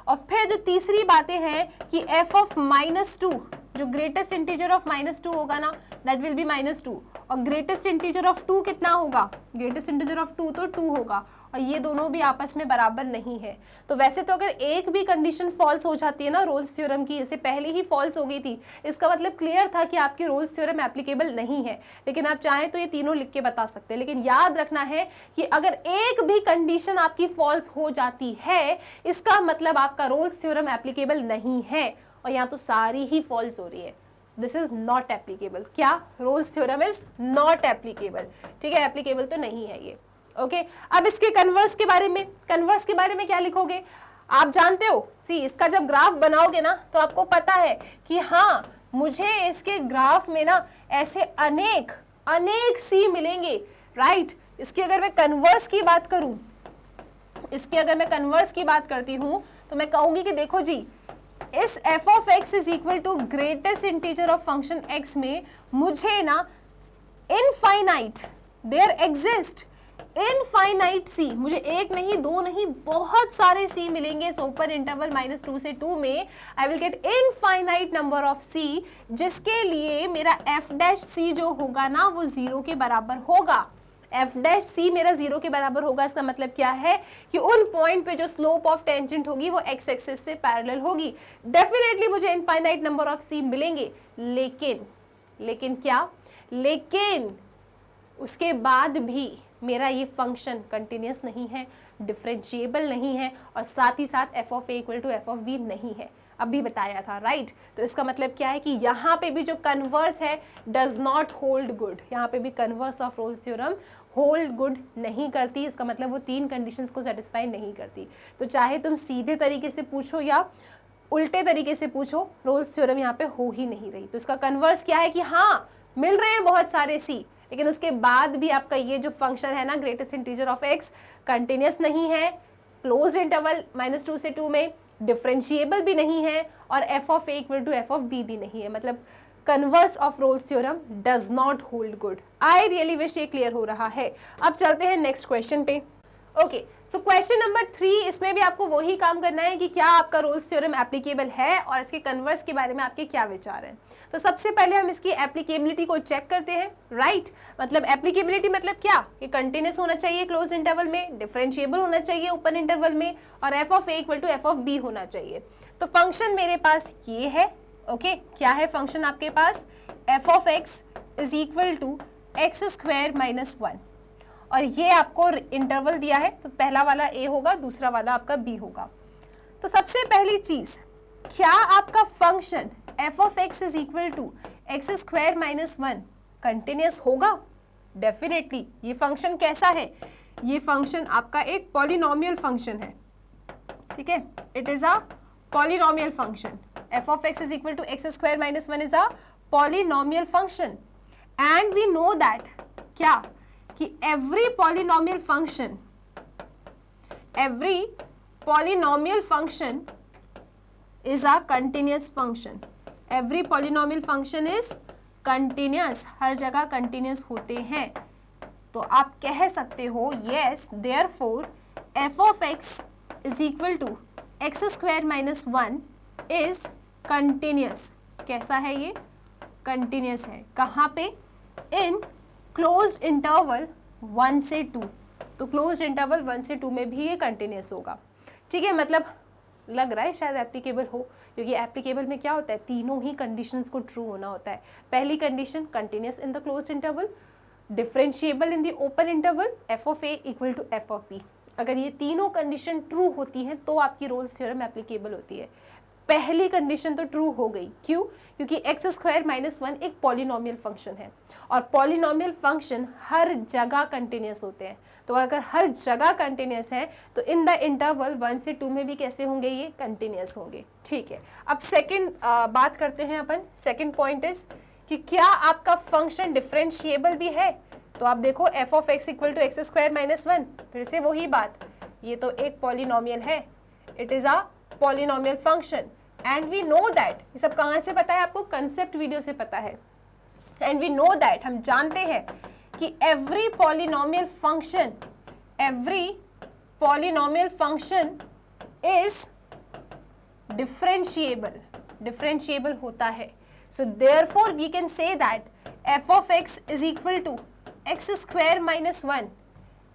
और फिर जो तीसरी बातें हैं कि f ऑफ -2, जो ग्रेटेस्ट इंटीजर ऑफ -2 होगा ना, दैट विल बी -2, और ग्रेटेस्ट इंटीजर ऑफ 2 कितना होगा, ग्रेटेस्ट इंटीजर ऑफ 2 तो 2 होगा, और ये दोनों भी आपस में बराबर नहीं है। तो वैसे तो अगर एक भी कंडीशन फॉल्स हो जाती है ना रोल्स थ्योरम की, जैसे पहले ही फॉल्स हो गई थी, इसका मतलब क्लियर था कि आपकी रोल्स थ्योरम एप्लीकेबल नहीं है। लेकिन आप चाहें तो ये तीनों लिख के बता सकते हैं, लेकिन याद रखना है कि अगर एक भी कंडीशन आपकी फॉल्स हो जाती है, इसका मतलब आपका रोल्स थ्योरम एप्लीकेबल नहीं है, और यहाँ तो सारी ही फॉल्स हो रही है। This is not applicable. क्या, Rolle's theorem is not applicable, ठीक है, एप्लीकेबल तो नहीं है ये। ओके, अब इसके कन्वर्स के बारे में, कन्वर्स के बारे में क्या लिखोगे, आप जानते हो, सी इसका जब ग्राफ बनाओगे ना तो आपको पता है कि हाँ मुझे इसके ग्राफ में ना ऐसे अनेक अनेक सी मिलेंगे, राइट। इसकी अगर मैं कन्वर्स की बात करूं, इसकी अगर मैं कन्वर्स की बात करती हूं तो मैं कहूंगी कि देखो जी, इस f of x is equal to greatest integer of function x में मुझे ना infinite, there exist infinite C, मुझे एक नहीं दो नहीं बहुत सारे सी मिलेंगे इस ओपन इंटरवल -2 से 2 में। I will get infinite number of C, जिसके लिए मेरा f डैश सी जो होगा ना वो 0 के बराबर होगा। f डैश सी मेरा 0 के बराबर होगा, इसका मतलब क्या है कि उन पॉइंट पे जो स्लोप ऑफ टेंजेंट होगी वो x एक्सिस से पैरेलल होगी। डेफिनेटली मुझे इनफाइनाइट नंबर ऑफ सी मिलेंगे, लेकिन क्या, लेकिन उसके बाद भी मेरा ये फंक्शन कंटिन्यूस नहीं है, डिफरेंशिएबल नहीं है, और साथ ही साथ f of a equal to f of b नहीं है, अभी बताया था, राइट। तो इसका मतलब क्या है कि यहाँ पे भी जो कन्वर्स है डज नॉट होल्ड गुड, यहाँ पे भी converse of Rolle's theorem hold good नहीं करती। इसका मतलब वो तीन कंडीशंस को सेटिस्फाई नहीं करती। तो चाहे तुम सीधे तरीके से पूछो या उल्टे तरीके से पूछो, रोल्स थ्योरम यहाँ पे हो ही नहीं रही। तो इसका कन्वर्स क्या है कि हाँ मिल रहे हैं बहुत सारे सी, लेकिन उसके बाद भी आपका ये जो फंक्शन है ना greatest integer of x continuous नहीं है, क्लोज्ड इंटरवल -2 से 2 में, डिफरेंशिएबल भी नहीं है, और f of a equal to f of b भी नहीं है। मतलब converse of Rolle's theorem does not hold good. I really wish ये क्लियर हो रहा है। अब चलते हैं नेक्स्ट क्वेश्चन पे। ओके, सो क्वेश्चन नंबर 3, इसमें भी आपको वही काम करना है कि क्या आपका रोल्स थ्योरम एप्लीकेबल है और इसके कन्वर्स के बारे में आपके क्या विचार हैं। तो सबसे पहले हम इसकी एप्लीकेबिलिटी को चेक करते हैं, राइट। मतलब एप्लीकेबिलिटी मतलब क्या, कि कंटिन्यूस होना चाहिए क्लोज इंटरवल में, डिफरेंशिएबल होना चाहिए ओपन इंटरवल में, और f of a equal to f of b होना चाहिए। तो फंक्शन मेरे पास ये है, ओके, क्या है फंक्शन आपके पास, f of x is equal to x square -1, और ये आपको इंटरवल दिया है, तो पहला वाला a होगा, दूसरा वाला आपका b होगा। तो सबसे पहली चीज, क्या आपका function f of x is equal to x square -1 continuous होगा? डेफिनेटली। ये फंक्शन कैसा है, ये फंक्शन आपका एक पॉलिनोमियल फंक्शन है, ठीक है, it is a polynomial function. f of x is equal to x square -1 is a polynomial function, and we know that क्या, कि every polynomial function is a continuous function. Every polynomial function is continuous, हर जगह continuous होते हैं। तो आप कह सकते हो yes, therefore f of x is equal to x square -1 is continuous। कैसा है ये, continuous है। कहाँ पे, in क्लोज्ड इंटरवल 1 से 2। तो क्लोज्ड इंटरवल 1 से 2 में भी ये कंटिन्यूस होगा। ठीक है, मतलब लग रहा है शायद एप्लीकेबल हो, क्योंकि एप्लीकेबल में क्या होता है, तीनों ही कंडीशंस को ट्रू होना होता है। पहली condition continuous in the closed interval, differentiable in the open interval, F of A equal to F of B. अगर ये तीनों कंडीशन ट्रू होती हैं तो आपकी रोल्स थ्योरम एप्लीकेबल होती है। पहली कंडीशन तो ट्रू हो गई, क्यों? क्योंकि एक्स स्क्वायर माइनस 1 एक पॉलिनोमियल फंक्शन है और पॉलिनोमियल फंक्शन हर जगह कंटिन्यूस होते हैं। तो अगर हर जगह कंटिन्यूस है तो इन द इंटरवल 1 से 2 में भी कैसे होंगे, ये कंटिन्यूस होंगे। ठीक है, अब सेकंड बात करते हैं अपन। सेकंड पॉइंट इज कि क्या आपका फंक्शन डिफरेंशिएबल भी है? तो आप देखो F of X equal to x square minus 1, फिर से वही बात, ये तो एक पॉलिनोमियल है, it is a polynomial function and we know that. ये सब कहाँ से पता है आपको? कंसेप्ट वीडियो से पता है। एंड वी नो दैट, हम जानते हैं कि every polynomial function is differentiable होता है। So therefore we can say that F of x is equal to x square minus 1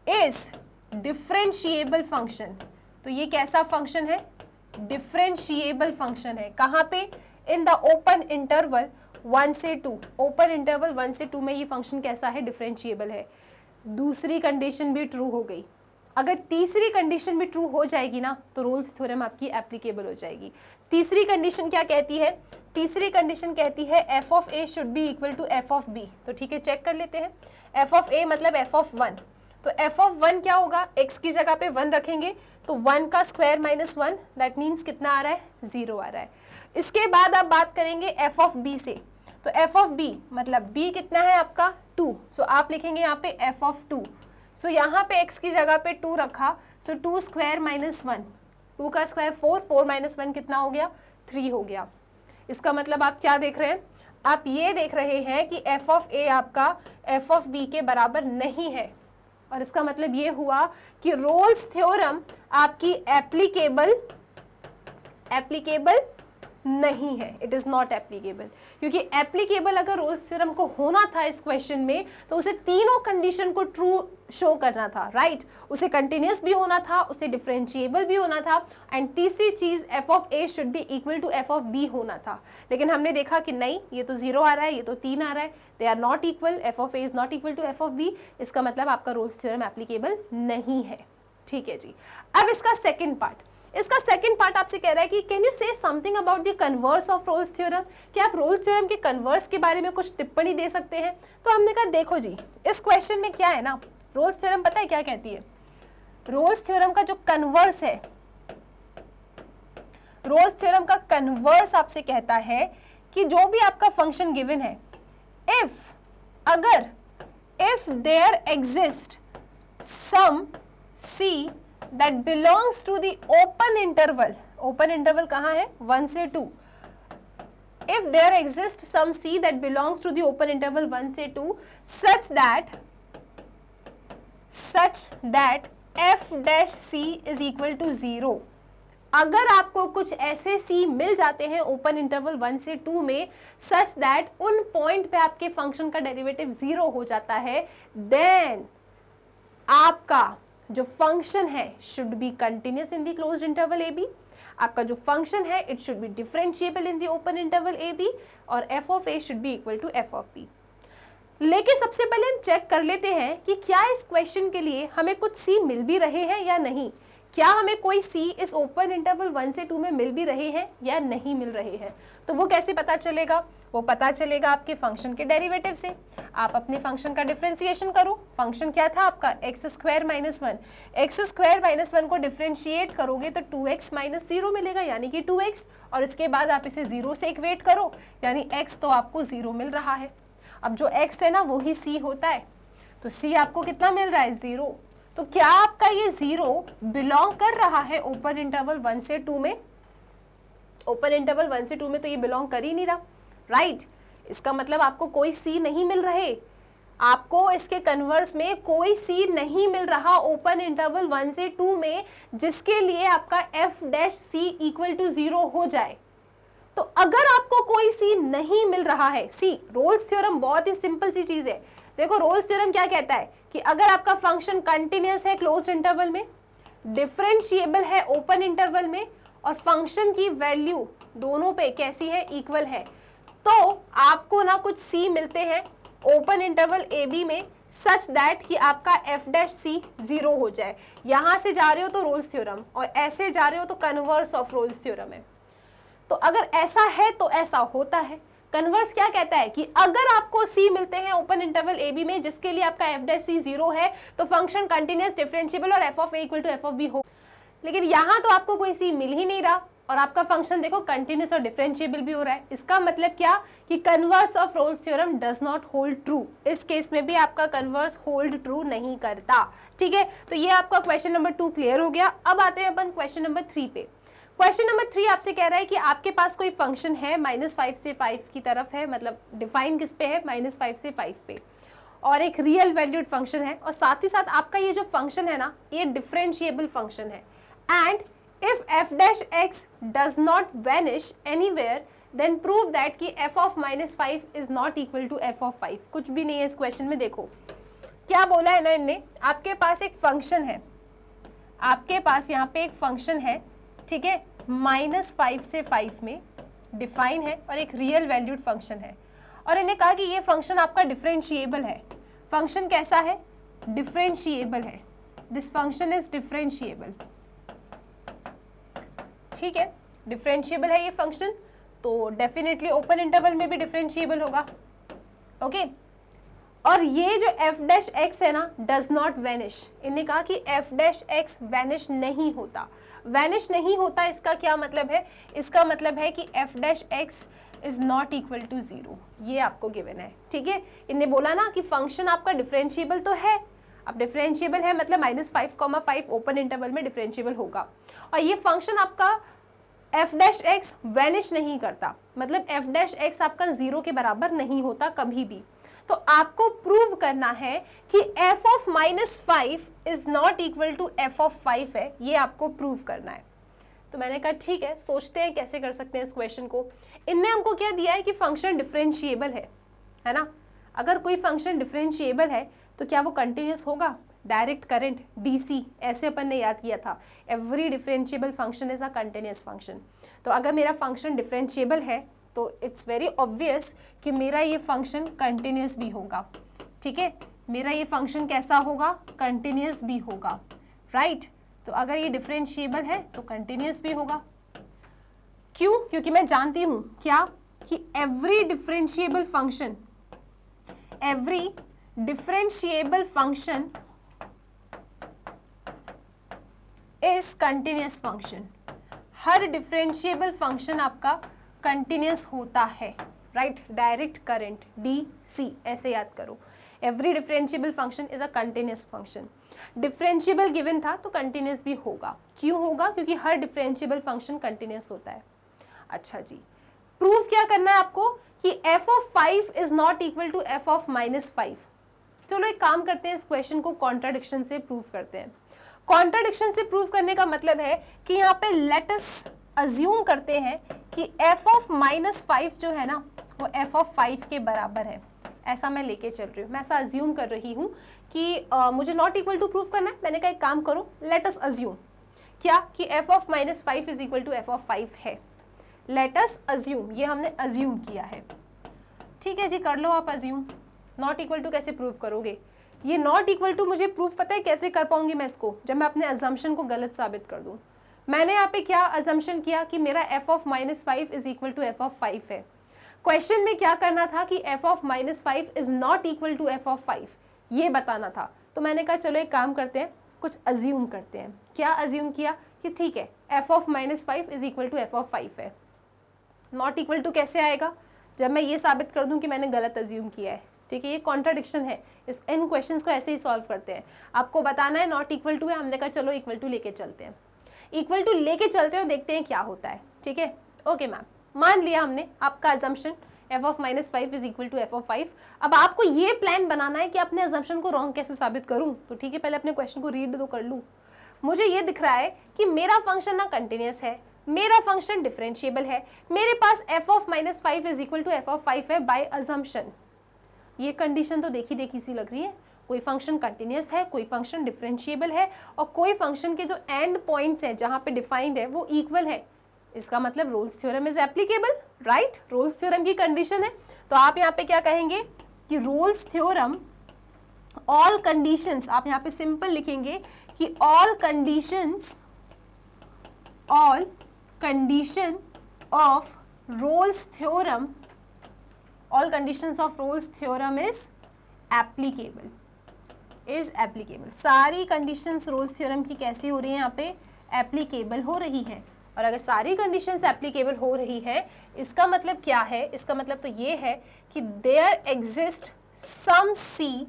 is differentiable function. तो ये कैसा फंक्शन है? डिफरेंशिएबल फंक्शन है। कहाँ पे? इन द ओपन इंटरवल 1 से 2। ओपन इंटरवल 1 से 2 में ये फंक्शन कैसा है? डिफरेंशिएबल है। दूसरी कंडीशन भी ट्रू हो गई। अगर तीसरी कंडीशन भी ट्रू हो जाएगी ना तो रोल्स थ्योरम आपकी एप्लीकेबल हो जाएगी। तीसरी कंडीशन क्या कहती है? तीसरी कंडीशन कहती है F of A should be equal to F of B. तो ठीक है, चेक कर लेते हैं। एफ ऑफ ए मतलब एफ ऑफ 1, तो एफ ऑफ 1 क्या होगा? x की जगह पे 1 रखेंगे तो 1 का स्क्वायर माइनस 1, दैट मीन्स कितना आ रहा है? 0 आ रहा है। इसके बाद आप बात करेंगे एफ ऑफ बी से, तो एफ ऑफ बी मतलब b कितना है आपका? 2। सो आप लिखेंगे यहाँ पे एफ ऑफ 2। सो यहाँ पे x की जगह पे 2 रखा, सो 2 स्क्वायर माइनस 1, 2 का स्क्वायर 4, 4 माइनस 1 कितना हो गया? 3 हो गया। इसका मतलब आप क्या देख रहे हैं? आप ये देख रहे हैं कि एफ ऑफ ए आपका एफ ऑफ बी के बराबर नहीं है, और इसका मतलब ये हुआ कि रोल्स थ्योरम आपकी एप्लीकेबल नहीं है, इट इज नॉट एप्लीकेबल। क्योंकि एप्लीकेबल अगर रोल्स थ्योरम को होना था इस क्वेश्चन में तो उसे तीनों कंडीशन को ट्रू शो करना था, राइट? उसे कंटिन्यूस भी होना था, उसे डिफरेंशिएबल भी होना था, एंड तीसरी चीज F of A should be equal to F of B होना था। लेकिन हमने देखा कि नहीं, ये तो 0 आ रहा है, ये तो 3 आ रहा है, they are not equal, F of A is not equal to F of B. इसका मतलब आपका रोल्स थ्योरम एप्लीकेबल नहीं है। ठीक है जी। अब इसका सेकेंड पार्ट आपसे कह रहा है कि can you say something about the converse of Rolle's theorem? क्या आप रोल्स थ्योरम के कन्वर्स के बारे में कुछ टिप्पणी दे सकते हैं? तो हमने कहा देखो जी, इस क्वेश्चन में क्या है ना, रोल्स थ्योरम पता है क्या कहती है? रोल्स थ्योरम का जो कन्वर्स है, रोल्स थ्योरम का कन्वर्स आपसे कहता है कि जो भी आपका फंक्शन गिवन है, if there exists some c that belongs to the open interval कहाँ है? 1 से 2. If there exists some c that belongs to the open interval 1 से 2 such that f dash c is equal to 0. अगर आपको कुछ ऐसे c मिल जाते हैं ओपन इंटरवल 1 से 2 में सच दैट उन पॉइंट पे आपके फंक्शन का डेरिवेटिव 0 हो जाता है, देन आपका जो फंक्शन है should be continuous in the closed interval A B. आपका जो फंक्शन है it should be differentiable in the open interval A B, और F of A should be equal to F of B. लेकिन सबसे पहले हम check कर लेते हैं कि क्या इस क्वेश्चन के लिए हमें कुछ सी मिल भी रहे हैं या नहीं। क्या हमें कोई सी इस ओपन इंटरवल 1 से 2 में मिल भी रहे हैं या नहीं मिल रहे हैं? तो वो कैसे पता चलेगा? वो पता चलेगा आपके फंक्शन के डेरिवेटिव से। आप अपने फंक्शन का डिफरेंशिएशन करो। फंक्शन क्या था आपका? X square minus 1। X square minus 1 को डिफरेंशिएट करोगे तो 2x माइनस 0 मिलेगा, यानी कि 2x, और इसके बाद आप इसे 0 से इक्वेट करो, यानी x तो आपको 0 मिल रहा है। अब जो x है ना वो ही c होता है, तो c आपको कितना मिल रहा है? 0। तो क्या आपका ये 0 बिलोंग कर रहा है ओपन इंटरवल 1 से 2 में? ओपन इंटरवल 1 से 2 में तो ये बिलोंग कर ही नहीं रहा, राइट? इसका मतलब आपको कोई सी नहीं मिल रहे, आपको इसके कन्वर्स में कोई सी नहीं मिल रहा ओपन इंटरवल 1 से 2 में जिसके लिए आपका f dash c equal to 0 हो जाए। तो अगर आपको कोई सी नहीं मिल रहा है, सी रोल्स थ्योरम बहुत ही सिंपल सी चीज है, देखो रोल्स थ्योरम क्या कहता है कि अगर आपका फंक्शन कंटिन्यूअस है क्लोज्ड इंटरवल में, डिफरेंशिएबल है ओपन इंटरवल में, और फंक्शन की वैल्यू दोनों पे कैसी है, इक्वल है, तो आपको ना कुछ सी मिलते हैं ओपन इंटरवल ए बी में सच दैट कि आपका एफ डैश सी 0 हो जाए। यहां से जा रहे हो तो रोल्स थ्योरम, और ऐसे जा रहे हो तो कन्वर्स ऑफ रोल्स थ्योरम है। तो अगर ऐसा है तो ऐसा होता है। कन्वर्स क्या कहता है कि अगर आपको सी मिलते हैं ओपन इंटरवल ए बी में जिसके लिए आपका एफ डैश सी 0 है तो फंक्शन कंटिन्यूअस, डिफरेंशिएबल और F of A equal to F of B हो। लेकिन यहां तो आपको कोई सी मिल ही नहीं रहा और आपका फंक्शन देखो कंटिन्यूअस और डिफरेंशिएबल भी हो रहा है। इसका मतलब क्या कि converse of Rolle's theorem does not hold true. इस केस में भी आपका कन्वर्स होल्ड ट्रू नहीं करता। ठीक है, तो ये आपका क्वेश्चन नंबर 2 क्लियर हो गया। अब आते हैं अपन क्वेश्चन नंबर 3 पे। क्वेश्चन नंबर 3 आपसे कह रहा है कि आपके पास कोई फंक्शन है -5 से 5 की तरफ है, मतलब डिफाइन किस पे है, -5 से 5 पे, और एक रियल वैल्यूड फंक्शन है, और साथ ही साथ आपका ये जो फंक्शन है ना ये डिफरेंशिएबल फंक्शन है। And if f dash x does not vanish anywhere then prove that कि f of -5 is not equal to f of 5। कुछ भी नहीं है इस क्वेश्चन में। देखो क्या बोला है ना इनने, आपके पास एक फंक्शन है, आपके पास यहाँ पे एक फंक्शन है, ठीक है, -5 से 5 में डिफाइन है और एक रियल वैल्यूड फंक्शन है, और इन्हें कहा कि ये फंक्शन आपका डिफरेंशिएबल है। फंक्शन कैसा है, डिफरेंशिएबल है। This function is differentiable. ठीक है, डिफरेंशिएबल है ये फंक्शन, तो डेफिनेटली ओपन इंटरवल में भी डिफरेंशिएबल होगा। ओके, और ये जो f डैश x है ना डज नॉट वैनिश। इन्होंने कहा कि f डैश x वैनिश नहीं होता। वैनिश नहीं होता इसका क्या मतलब है, इसका मतलब है कि f dash x is not equal to 0। ये आपको गिवन है। ठीक है, इन्हें बोला ना कि फंक्शन आपका डिफरेंशिएबल तो है। अब डिफरेंशिएबल है मतलब -5,5 ओपन इंटरवल में डिफरेंशिएबल होगा, और ये फंक्शन आपका f डैश x वैनिश नहीं करता, मतलब f डैश x आपका 0 के बराबर नहीं होता कभी भी। तो आपको प्रूव करना है कि f of -5 is not equal to f of 5 है, ये आपको प्रूव करना है। तो मैंने कहा ठीक है, सोचते हैं कैसे कर सकते हैं इस क्वेश्चन को। इनने हमको क्या दिया है कि फंक्शन डिफरेंशिएबल है ना। अगर कोई फंक्शन डिफरेंशिएबल है तो क्या वो कंटिन्यूस होगा, डायरेक्ट करंट DC, ऐसे अपन ने याद किया था, every differentiable function is a continuous function. तो अगर मेरा फंक्शन डिफरेंशिएबल है तो इट्स वेरी ऑब्वियस कि मेरा ये फंक्शन कंटिन्यूस भी होगा। ठीक है, मेरा ये फंक्शन कैसा होगा, कंटिन्यूस भी होगा, राइट। तो अगर ये डिफरेंशिएबल है तो कंटिन्यूस भी होगा। क्यों, क्योंकि मैं जानती हूँ क्या कि every differentiable function is continuous function. Her differentiable function आपका कंटिन्यूस होता है, राइट। डायरेक्ट करंट DC, ऐसे याद करो, every differentiable function is a continuous function. Differentiable given था तो कंटिन्यूस भी होगा। क्यों होगा, क्योंकि हर डिफरेंशिएबल फंक्शन कंटिन्यूस होता है। अच्छा जी, प्रूफ क्या करना है आपको कि f of 5 is not equal to f of -5। चलो एक काम करते हैं, इस क्वेश्चन को कॉन्ट्राडिक्शन से प्रूव करते हैं। कॉन्ट्राडिक्शन से प्रूव करने का मतलब है कि यहाँ पे लेट अस अज्यूम करते हैं कि f ऑफ -5 जो है ना वो f ऑफ 5 के बराबर है। ऐसा मैं लेके चल रही हूँ, मैं ऐसा अज्यूम कर रही हूँ कि मुझे नॉट इक्वल टू प्रूव करना है। मैंने कहा एक काम करो, लेट अस अज्यूम क्या कि f of -5 is equal to f of 5 है। लेट अस अज्यूम, ये हमने अज्यूम किया है। ठीक है जी, कर लो आप अज्यूम। नॉट इक्वल टू कैसे प्रूव करोगे, ये नॉट इक्वल टू मुझे प्रूफ पता है कैसे कर पाऊंगी मैं इसको, जब मैं अपने अजम्पशन को गलत साबित कर दूं। मैंने यहाँ पे क्या अजम्पशन किया कि मेरा f of -5 is equal to f of 5 है। क्वेश्चन में क्या करना था कि f of -5 is not equal to f of 5, ये बताना था। तो मैंने कहा चलो एक काम करते हैं, कुछ अज्यूम करते हैं। क्या अज्यूम किया कि ठीक है f of -5 is equal to f of 5 है। नॉट इक्वल टू कैसे आएगा, जब मैं ये साबित कर दूं कि मैंने गलत अज्यूम किया है। ठीक है, ये कॉन्ट्राडिक्शन है। इन क्वेश्चंस को ऐसे ही सॉल्व करते हैं। आपको बताना है नॉट इक्वल टू है, हमने कहा चलो इक्वल टू लेके चलते हैं। इक्वल टू लेके चलते हैं, देखते हैं क्या होता है। ठीक है, ओके मैम, मान लिया हमने आपका assumption f of -5 is equal to f of 5। अब आपको ये प्लान बनाना है कि अपने अजम्पशन को रॉन्ग कैसे साबित करूं। तो ठीक है, पहले अपने क्वेश्चन को रीड तो कर लूं। मुझे ये दिख रहा है कि मेरा फंक्शन ना कंटिन्यूस है, मेरा फंक्शन डिफरेंशिएबल है, मेरे पास f of -5 is equal to f of 5 है बाय अजम्पशन। ये कंडीशन तो देखी देखी सी लग रही है, कोई फंक्शन कंटिन्यूस है, कोई फंक्शन डिफरेंशिएबल है और कोई फंक्शन के जो एंड पॉइंट्स हैं जहाँ पे डिफाइंड है वो इक्वल है, इसका मतलब roles theorem is applicable, right. Rolle's theorem की कंडीशन है, तो आप यहाँ पे क्या कहेंगे कि रोल्स थ्योरम ऑल कंडीशंस, आप यहाँ पे सिंपल लिखेंगे कि all condition of Rolle's theorem, all conditions of Rolle's theorem is applicable, सारी कंडीशंस रोल्स थ्योरम की कैसी हो रही है यहाँ पे, एप्लीकेबल हो रही है। और अगर सारी कंडीशंस एप्लीकेबल हो रही है, इसका मतलब क्या है, इसका मतलब तो ये है कि there exist some c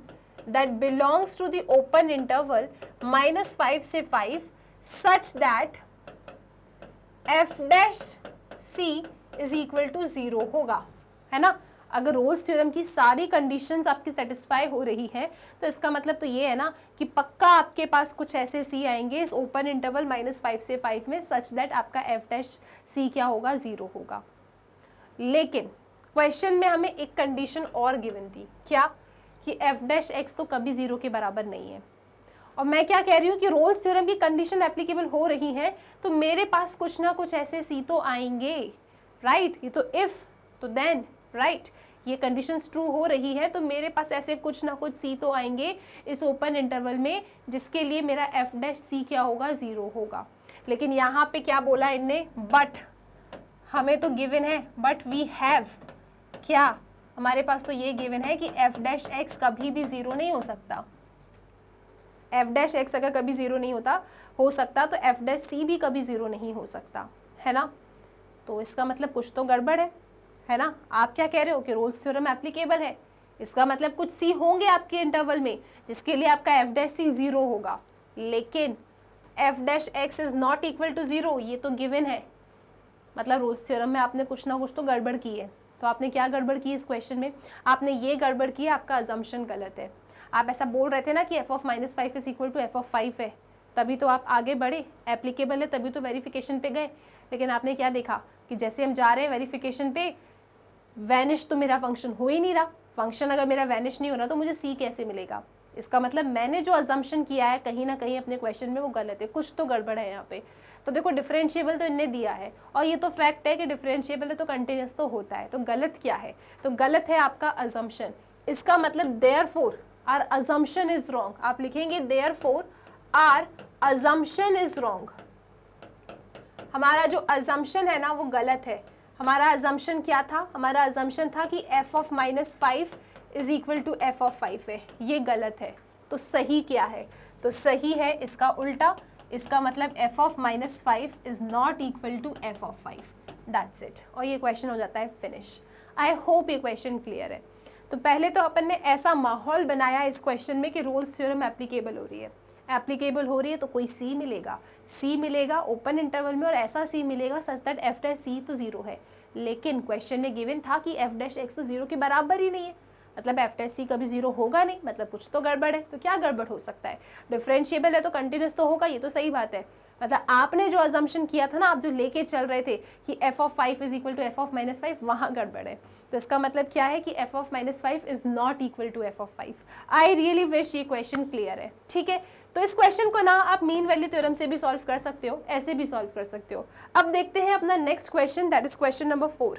that belongs to the open interval -5 से 5 such that f dash c is equal to 0 होगा, है ना। अगर रोल्स थ्योरम की सारी कंडीशंस आपकी सेटिस्फाई हो रही है तो इसका मतलब तो ये है ना कि पक्का आपके पास कुछ ऐसे c आएंगे इस ओपन इंटरवल -5 से 5 में सच दैट आपका f डैश c क्या होगा, 0 होगा। लेकिन क्वेश्चन में हमें एक कंडीशन और गिवन थी, क्या, कि f डैश x तो कभी 0 के बराबर नहीं है। और मैं क्या कह रही हूँ कि रोल्स थ्योरम की कंडीशन एप्लीकेबल हो रही है तो मेरे पास कुछ ना कुछ ऐसे c तो आएंगे, राइट। ये तो इफ, तो देन, राइट, ये कंडीशंस ट्रू हो रही है तो मेरे पास ऐसे कुछ ना कुछ c तो आएंगे इस ओपन इंटरवल में जिसके लिए मेरा f डैश c क्या होगा, 0 होगा। लेकिन यहाँ पे क्या बोला इनने, बट, हमें तो गिवन है, बट वी हैव, क्या, हमारे पास तो ये गिवन है कि f डैश x कभी भी 0 नहीं हो सकता। f डैश x अगर कभी 0 नहीं हो सकता तो f डैश c भी कभी 0 नहीं हो सकता, है ना। तो इसका मतलब कुछ तो गड़बड़ है ना। आप क्या कह रहे हो कि रोल्स थ्योरम एप्लीकेबल है, इसका मतलब कुछ c होंगे आपके इंटरवल में जिसके लिए आपका f डैश c 0 होगा, लेकिन f dash x is not equal to 0, ये तो गिवन है। मतलब रोल्स थ्योरम में आपने कुछ ना कुछ तो गड़बड़ की है। तो आपने क्या गड़बड़ की इस क्वेश्चन में, आपने ये गड़बड़ की, आपका अजम्पशन गलत है। आप ऐसा बोल रहे थे ना कि f of -5 is equal to f of 5 है, तभी तो आप आगे बढ़े, एप्लीकेबल है तभी तो वेरिफिकेशन पे गए। लेकिन आपने क्या देखा कि जैसे हम जा रहे हैं वेरिफिकेशन पे, वैनिश तो मेरा फंक्शन हो ही नहीं रहा। फंक्शन अगर मेरा वैनिश नहीं हो रहा तो मुझे c कैसे मिलेगा। इसका मतलब मैंने जो अजम्पशन किया है कहीं ना कहीं अपने क्वेश्चन में वो गलत है, कुछ तो गड़बड़ है यहाँ पे। तो देखो डिफरेंशिएबल तो इनने दिया है और ये तो फैक्ट है कि डिफरेंशिएबल है तो कंटिन्यूस तो होता है, तो गलत क्या है, तो गलत है आपका अजम्पशन। इसका मतलब therefore our assumption is wrong, आप लिखेंगे therefore our assumption is wrong. हमारा जो अजम्पशन है ना वो गलत है। हमारा अजम्पशन क्या था, हमारा अजम्पशन था कि f of -5 is equal to f of 5 है, ये गलत है। तो सही क्या है, तो सही है इसका उल्टा। इसका मतलब f of -5 is not equal to f of 5, that's it. और ये क्वेश्चन हो जाता है फिनिश। आई होप ये क्वेश्चन क्लियर है। तो पहले तो अपन ने ऐसा माहौल बनाया इस क्वेश्चन में कि रोल्स थ्योरम एप्लीकेबल हो रही है, एप्लीकेबल हो रही है तो कोई c मिलेगा, c मिलेगा ओपन इंटरवल में और ऐसा c मिलेगा सच दैट f डैश c तो 0 है। लेकिन क्वेश्चन में गिवन था कि f डैश x तो 0 के बराबर ही नहीं है, मतलब f डैश c कभी 0 होगा नहीं, मतलब कुछ तो गड़बड़ है। तो क्या गड़बड़ हो सकता है, डिफरेंशिएबल है तो कंटिन्यूस तो होगा, ये तो सही बात है। मतलब आपने जो अजम्पशन किया था ना, आप जो लेके चल रहे थे कि f of 5 is equal to f of -5, वहाँ गड़बड़ है। तो इसका मतलब क्या है कि f of -5 is not equal to f of 5। I really wish ये क्वेश्चन क्लियर है, ठीक है। तो इस क्वेश्चन को ना आप मीन वैल्यू थ्योरम से भी सॉल्व कर सकते हो, ऐसे भी सॉल्व कर सकते हो। अब देखते हैं अपना next question, that is question number 4।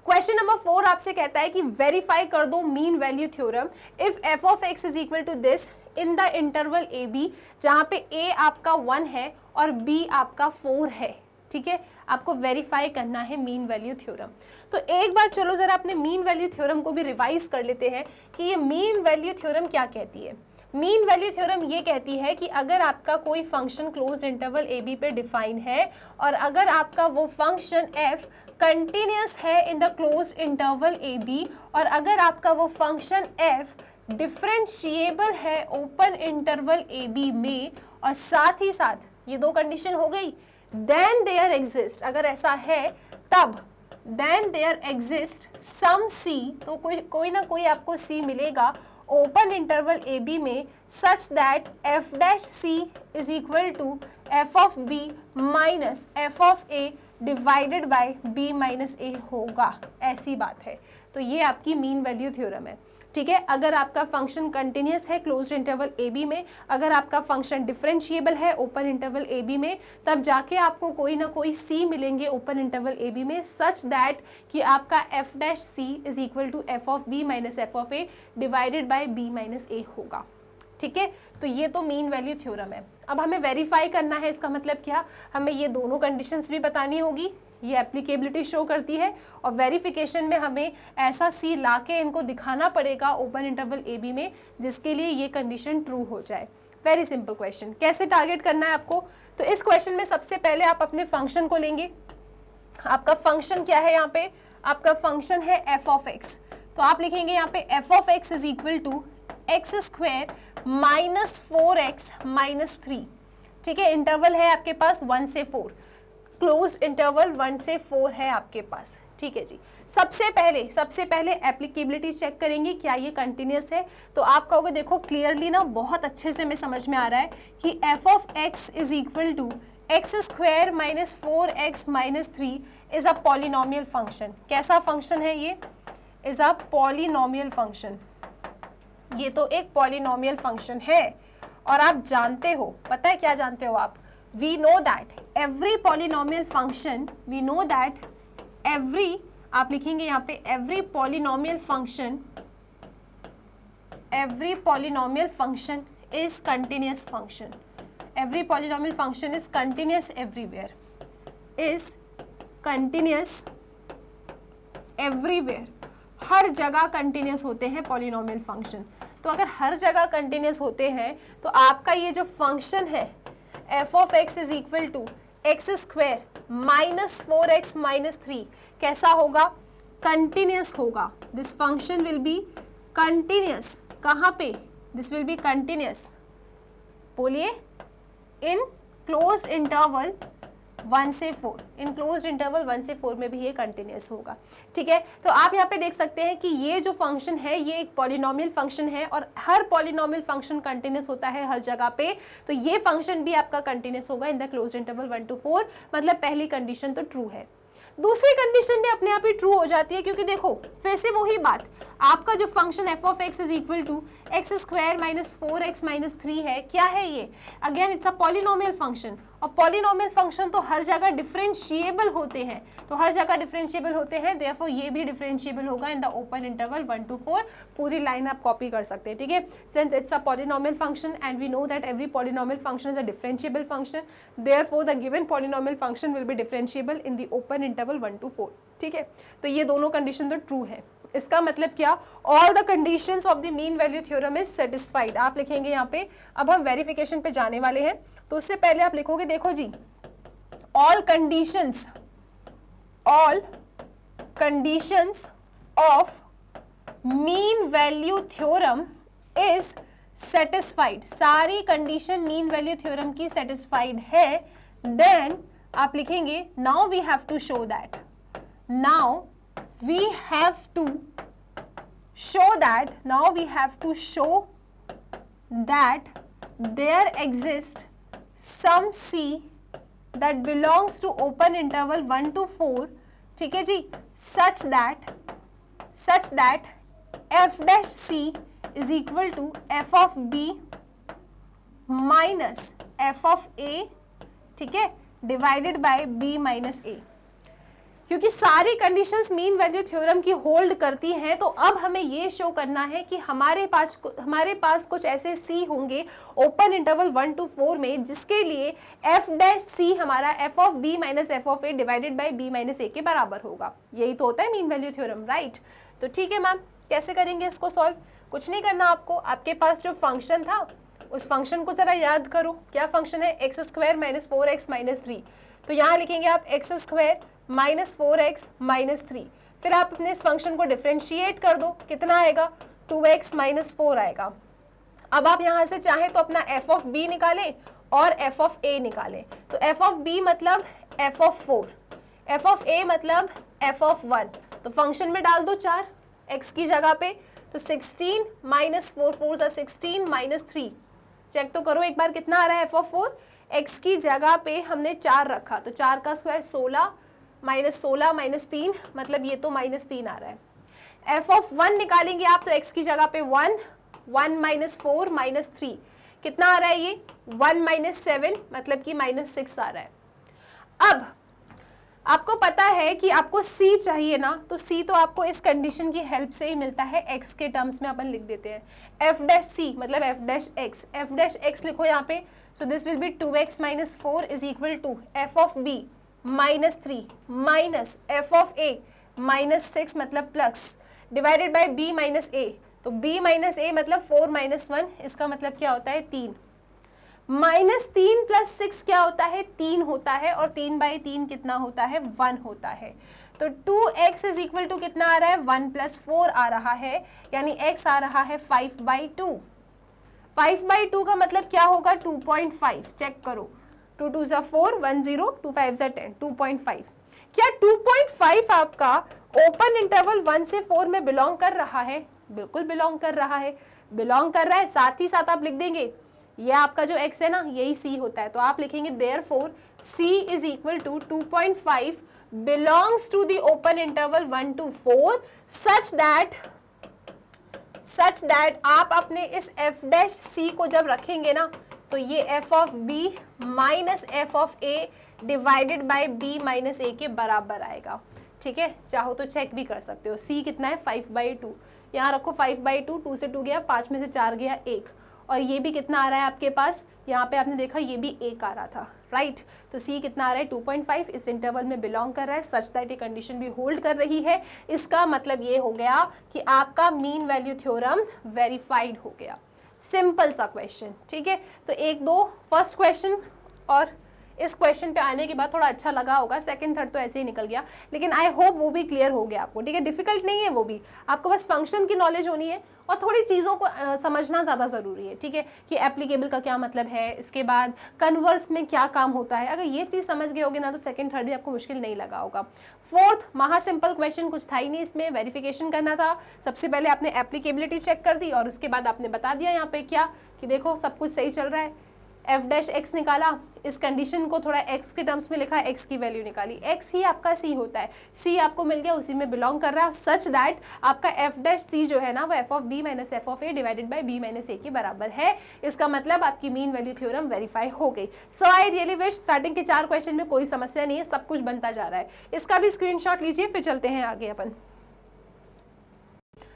Question number 4 आपसे कहता है कि वेरीफाई कर दो mean value theorem if f of x is equal to this in the interval A B, जहाँ पे a आपका 1 है और b आपका 4 है, ठीक है। आपको वेरीफाई करना है मीन वैल्यू थ्योरम। तो एक बार चलो जरा अपने मीन वैल्यू थ्योरम को भी रिवाइज कर लेते हैं कि ये मीन वैल्यू थ्योरम क्या कहती है। मीन वैल्यू थ्योरम ये कहती है कि अगर आपका कोई फंक्शन क्लोज्ड इंटरवल ए बी पे डिफाइन है और अगर आपका वो फंक्शन f कंटिन्यूस है in the closed interval A B और अगर आपका वो फंक्शन f डिफरेंशिएबल है ओपन इंटरवल ए बी में और साथ ही साथ ये दो कंडीशन हो गई, देन देयर एग्जिस्ट, अगर ऐसा है तब then there exist some c, तो कोई ना कोई आपको c मिलेगा ओपन इंटरवल ए बी में such that f dash c is equal to f of b minus f of a divided by b minus a होगा, ऐसी बात है। तो ये आपकी मीन वैल्यू थ्योरम है। ठीक है, अगर आपका फंक्शन कंटिन्यूस है क्लोज्ड इंटरवल ए बी में, अगर आपका फंक्शन डिफरेंशिएबल है ओपन इंटरवल ए बी में, तब जाके आपको कोई ना कोई सी मिलेंगे ओपन इंटरवल ए बी में, सच दैट कि आपका F dash C is equal to F of B minus F of A divided by B minus A होगा। ठीक है, तो ये तो मीन वैल्यू थ्योरम है। अब हमें वेरीफाई करना है, इसका मतलब क्या, हमें ये दोनों कंडीशंस भी बतानी होगी, ये एप्लीकेबिलिटी शो करती है, और वेरिफिकेशन में हमें ऐसा सी लाके इनको दिखाना पड़ेगा ओपन इंटरवल ए बी में जिसके लिए ये कंडीशन ट्रू हो जाए। Very simple question. कैसे टारगेट करना है आपको, तो इस क्वेश्चन में सबसे पहले आप अपने फंक्शन को लेंगे। आपका फंक्शन क्या है, यहाँ पे आपका फंक्शन है एफ ऑफ एक्स, तो आप लिखेंगे यहाँ पे F of x is equal to x square minus 4x minus 3। ठीक है, इंटरवल है आपके पास 1 से 4, क्लोज्ड इंटरवल 1 से 4 है आपके पास। ठीक है जी, सबसे पहले एप्लीकेबिलिटी चेक करेंगे क्या ये कंटिन्यूस है। तो आप कहोगे देखो क्लियरली ना, बहुत अच्छे से मैं समझ में आ रहा है कि F of x is equal to x square minus 4x minus 3 is a polynomial function. कैसा फंक्शन है ये, इज अ पॉलिनोमियल फंक्शन। ये तो एक पॉलिनोमियल फंक्शन है, और आप जानते हो, पता है क्या जानते हो आप, we know that every polynomial function, we know that every, आप लिखेंगे यहाँ पे every polynomial function, every polynomial function is continuous function, every polynomial function is continuous everywhere, is continuous everywhere, हर जगह कंटिन्यूस होते हैं पॉलिनोमियल फंक्शन। तो अगर हर जगह कंटिन्यूस होते हैं तो आपका ये जो फंक्शन है F of x is equal to x square minus 4x minus 3 कैसा होगा, कंटिन्यूस होगा। This function will be continuous, कहाँ पे, दिस विल बी कंटिन्यूस, बोलिए, इन क्लोज्ड इंटरवल 1 से 4, इन क्लोज्ड इंटरवल 1 से 4 में भी ये कंटिन्यूस होगा। ठीक है, तो आप यहाँ पे देख सकते हैं कि ये जो फंक्शन है ये एक पॉलिनोमियल फंक्शन है, और हर पॉलिनोमियल फंक्शन कंटिन्यूस होता है हर जगह पे, तो ये फंक्शन भी आपका कंटिन्यूस होगा इन द क्लोज्ड इंटरवल 1 to 4, मतलब पहली कंडीशन तो ट्रू है। दूसरी कंडीशन भी अपने आप ही ट्रू हो जाती है, क्योंकि देखो फिर से वही बात, आपका जो function F of x is equal to x square minus 4x minus 3 है, क्या है ये, again it's a polynomial function, और पॉलिनोमियल फंक्शन तो हर जगह डिफरेंशिएबल होते हैं, तो हर जगह डिफरेंशिएबल होते हैं, देयरफॉर ये भी डिफरेंशिएबल होगा इन द ओपन इंटरवल 1 to 4। पूरी लाइन आप कॉपी कर सकते हैं। ठीक है, since it's a polynomial function and we know that every polynomial function is a differentiable function, therefore the given polynomial function will be differentiable in the open interval 1 to 4। ठीक है, तो ये दोनों कंडीशन तो ट्रू है। इसका मतलब क्या, all the conditions of the mean value theorem is satisfied. आप लिखेंगे यहाँ पे, अब हम वेरिफिकेशन पे जाने वाले हैं, तो उससे पहले आप लिखोगे, देखो जी, all conditions of mean value theorem is satisfied, सारी कंडीशन मीन वैल्यू थ्योरम की सेटिस्फाइड है, देन आप लिखेंगे now we have to show that, now we have to show that there exists some C that belongs to open interval 1 to 4, ठीक है जी, such that f dash C is equal to f of B minus f of A, ठीक है, divided by B minus A। क्योंकि सारी conditions mean value theorem की hold करती हैं, तो अब हमें ये शो करना है कि हमारे पास कुछ ऐसे सी होंगे ओपन इंटरवल 1 to 4 में जिसके लिए एफ डैश सी हमारा F of B minus F of A divided by B minus A के बराबर होगा। यही तो होता है मीन वैल्यू थ्योरम, राइट। तो ठीक है मैम, कैसे करेंगे इसको सॉल्व, कुछ नहीं करना आपको, आपके पास जो फंक्शन था उस फंक्शन को जरा याद करो। क्या फंक्शन है, x square minus 4x minus 3, तो यहाँ लिखेंगे आप x square minus 4x minus 3, फिर आप अपने इस फंक्शन को डिफ्रेंशिएट कर दो, कितना आएगा, 2x माइनस 4 आएगा। अब आप यहाँ से चाहें तो अपना f ऑफ b निकालें और f ऑफ a निकालें, तो f ऑफ b मतलब f of 4, f of a मतलब f ऑफ 1, तो फंक्शन में डाल दो 4 x की जगह पे, तो 16 माइनस 4 4 सा 16 माइनस 3, चेक तो करो एक बार कितना आ रहा है f ऑफ 4, x की जगह पे हमने 4 रखा, तो 4 का स्क्वायर 16 माइनस 16 माइनस 3, मतलब ये तो माइनस 3 आ रहा है। एफ ऑफ 1 निकालेंगे आप तो x की जगह पे 1, 1 माइनस 4 माइनस 3, कितना आ रहा है ये 1 माइनस 7, मतलब कि माइनस 6 आ रहा है। अब आपको पता है कि आपको c चाहिए ना, तो c तो आपको इस कंडीशन की हेल्प से ही मिलता है, x के टर्म्स में अपन लिख देते हैं f डैश c मतलब f डैश x लिखो यहाँ पे, so this will be 2x minus 4 is equal to f of b minus 3 minus f of a minus 6 मतलब plus divided by b minus a, तो b माइनस a मतलब 4 minus 1, इसका मतलब क्या होता है 3, माइनस 3 प्लस 6 क्या होता है 3 होता है, और 3 बाई 3 कितना होता है 1 होता है। तो 2x इज इक्वल टू कितना आ रहा है 1 प्लस 4 आ रहा है, यानी x आ रहा है 5 बाई 2। 5 बाई 2 का मतलब क्या होगा 2.5, चेक करो, 2 2 ज़ा 4, 1 0, 2 5 ज़ा 10, 2.5। क्या 2.5 आपका ओपन इंटरवल 1 से 4 में बिलोंग कर रहा है? बिल्कुल बिलोंग कर रहा है, बिलोंग कर रहा है। साथ ही साथ आप लिख देंगे ये आपका जो x है ना यही c होता है, तो आप लिखेंगे therefore c is equal to 2.5 belongs to the open interval 1 to 4 such that आप अपने इस f डैश c को जब रखेंगे ना तो ये f of b minus f of a divided by b minus a के बराबर आएगा। ठीक है, चाहो तो चेक भी कर सकते हो। c कितना है 5 बाई 2, यहाँ रखो 5 बाई 2, 2 से 2 गया, 5 में से 4 गया 1, और ये भी कितना आ रहा है आपके पास, यहाँ पे आपने देखा ये भी 1 आ रहा था, राइट। तो c कितना आ रहा है 2.5, इस इंटरवल में बिलोंग कर रहा है, सच दैट ये कंडीशन भी होल्ड कर रही है। इसका मतलब ये हो गया कि आपका मीन वैल्यू थ्योरम वेरीफाइड हो गया। सिंपल सा क्वेश्चन, ठीक है। तो 1 2 फर्स्ट क्वेश्चन, और इस क्वेश्चन पे आने के बाद थोड़ा अच्छा लगा होगा, सेकंड थर्ड तो ऐसे ही निकल गया, लेकिन आई होप वो भी क्लियर हो गया आपको, ठीक है। डिफिकल्ट नहीं है वो भी, आपको बस फंक्शन की नॉलेज होनी है और थोड़ी चीज़ों को समझना ज़्यादा ज़रूरी है, ठीक है, कि एप्लीकेबल का क्या मतलब है, इसके बाद कन्वर्स में क्या काम होता है। अगर ये चीज़ समझ गए होगे ना तो सेकंड थर्ड भी आपको मुश्किल नहीं लगा होगा। फोर्थ महा सिंपल क्वेश्चन, कुछ था ही नहीं इसमें, वेरिफिकेशन करना था। सबसे पहले आपने एप्लीकेबिलिटी चेक कर दी और उसके बाद आपने बता दिया यहाँ पे क्या कि देखो सब कुछ सही चल रहा है, f डैश x निकाला, इस कंडीशन को थोड़ा x के टर्म्स में लिखा, x की वैल्यू निकाली, x ही आपका c होता है, c आपको मिल गया, उसी में बिलोंग कर रहा है, सच दैट आपका f डैश c जो है ना वो f of b minus f of a divided by b minus a के बराबर है। इसका मतलब आपकी मीन वैल्यू थ्योरम वेरीफाई हो गई। सो आई रियली विश स्टार्टिंग के 4 क्वेश्चन में कोई समस्या नहीं है, सब कुछ बनता जा रहा है। इसका भी स्क्रीनशॉट लीजिए, फिर चलते हैं आगे अपन।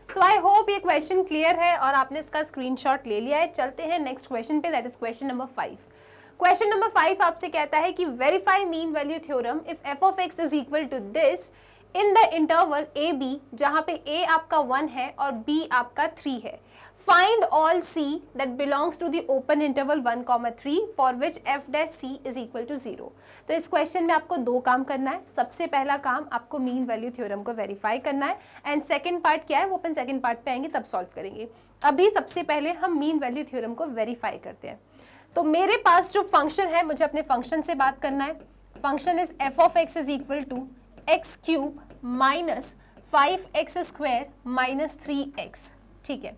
सो आई होप ये क्वेश्चन क्लियर है और आपने इसका स्क्रीनशॉट ले लिया है। चलते हैं नेक्स्ट क्वेश्चन पे, that is question number 5। Question number 5 आपसे कहता है कि verify mean value theorem if f of x is equal to this in the interval a b, जहां पे a आपका 1 है और b आपका 3 है। Find all c that belongs to the open interval 1,3 for which f dash c is equal to 0। तो इस question में आपको 2 काम करना है। सबसे पहला काम आपको मीन वैल्यू थ्योरम को वेरीफाई करना है, एंड सेकंड पार्ट क्या है वो अपन सेकंड पार्ट पे आएंगे तब सॉल्व करेंगे। अभी सबसे पहले हम मीन वैल्यू थ्योरम को वेरीफाई करते हैं। तो मेरे पास जो फंक्शन है, मुझे अपने फंक्शन से बात करना है। Function is f of x is equal to X cube minus 5x square minus 3x, ठीक है।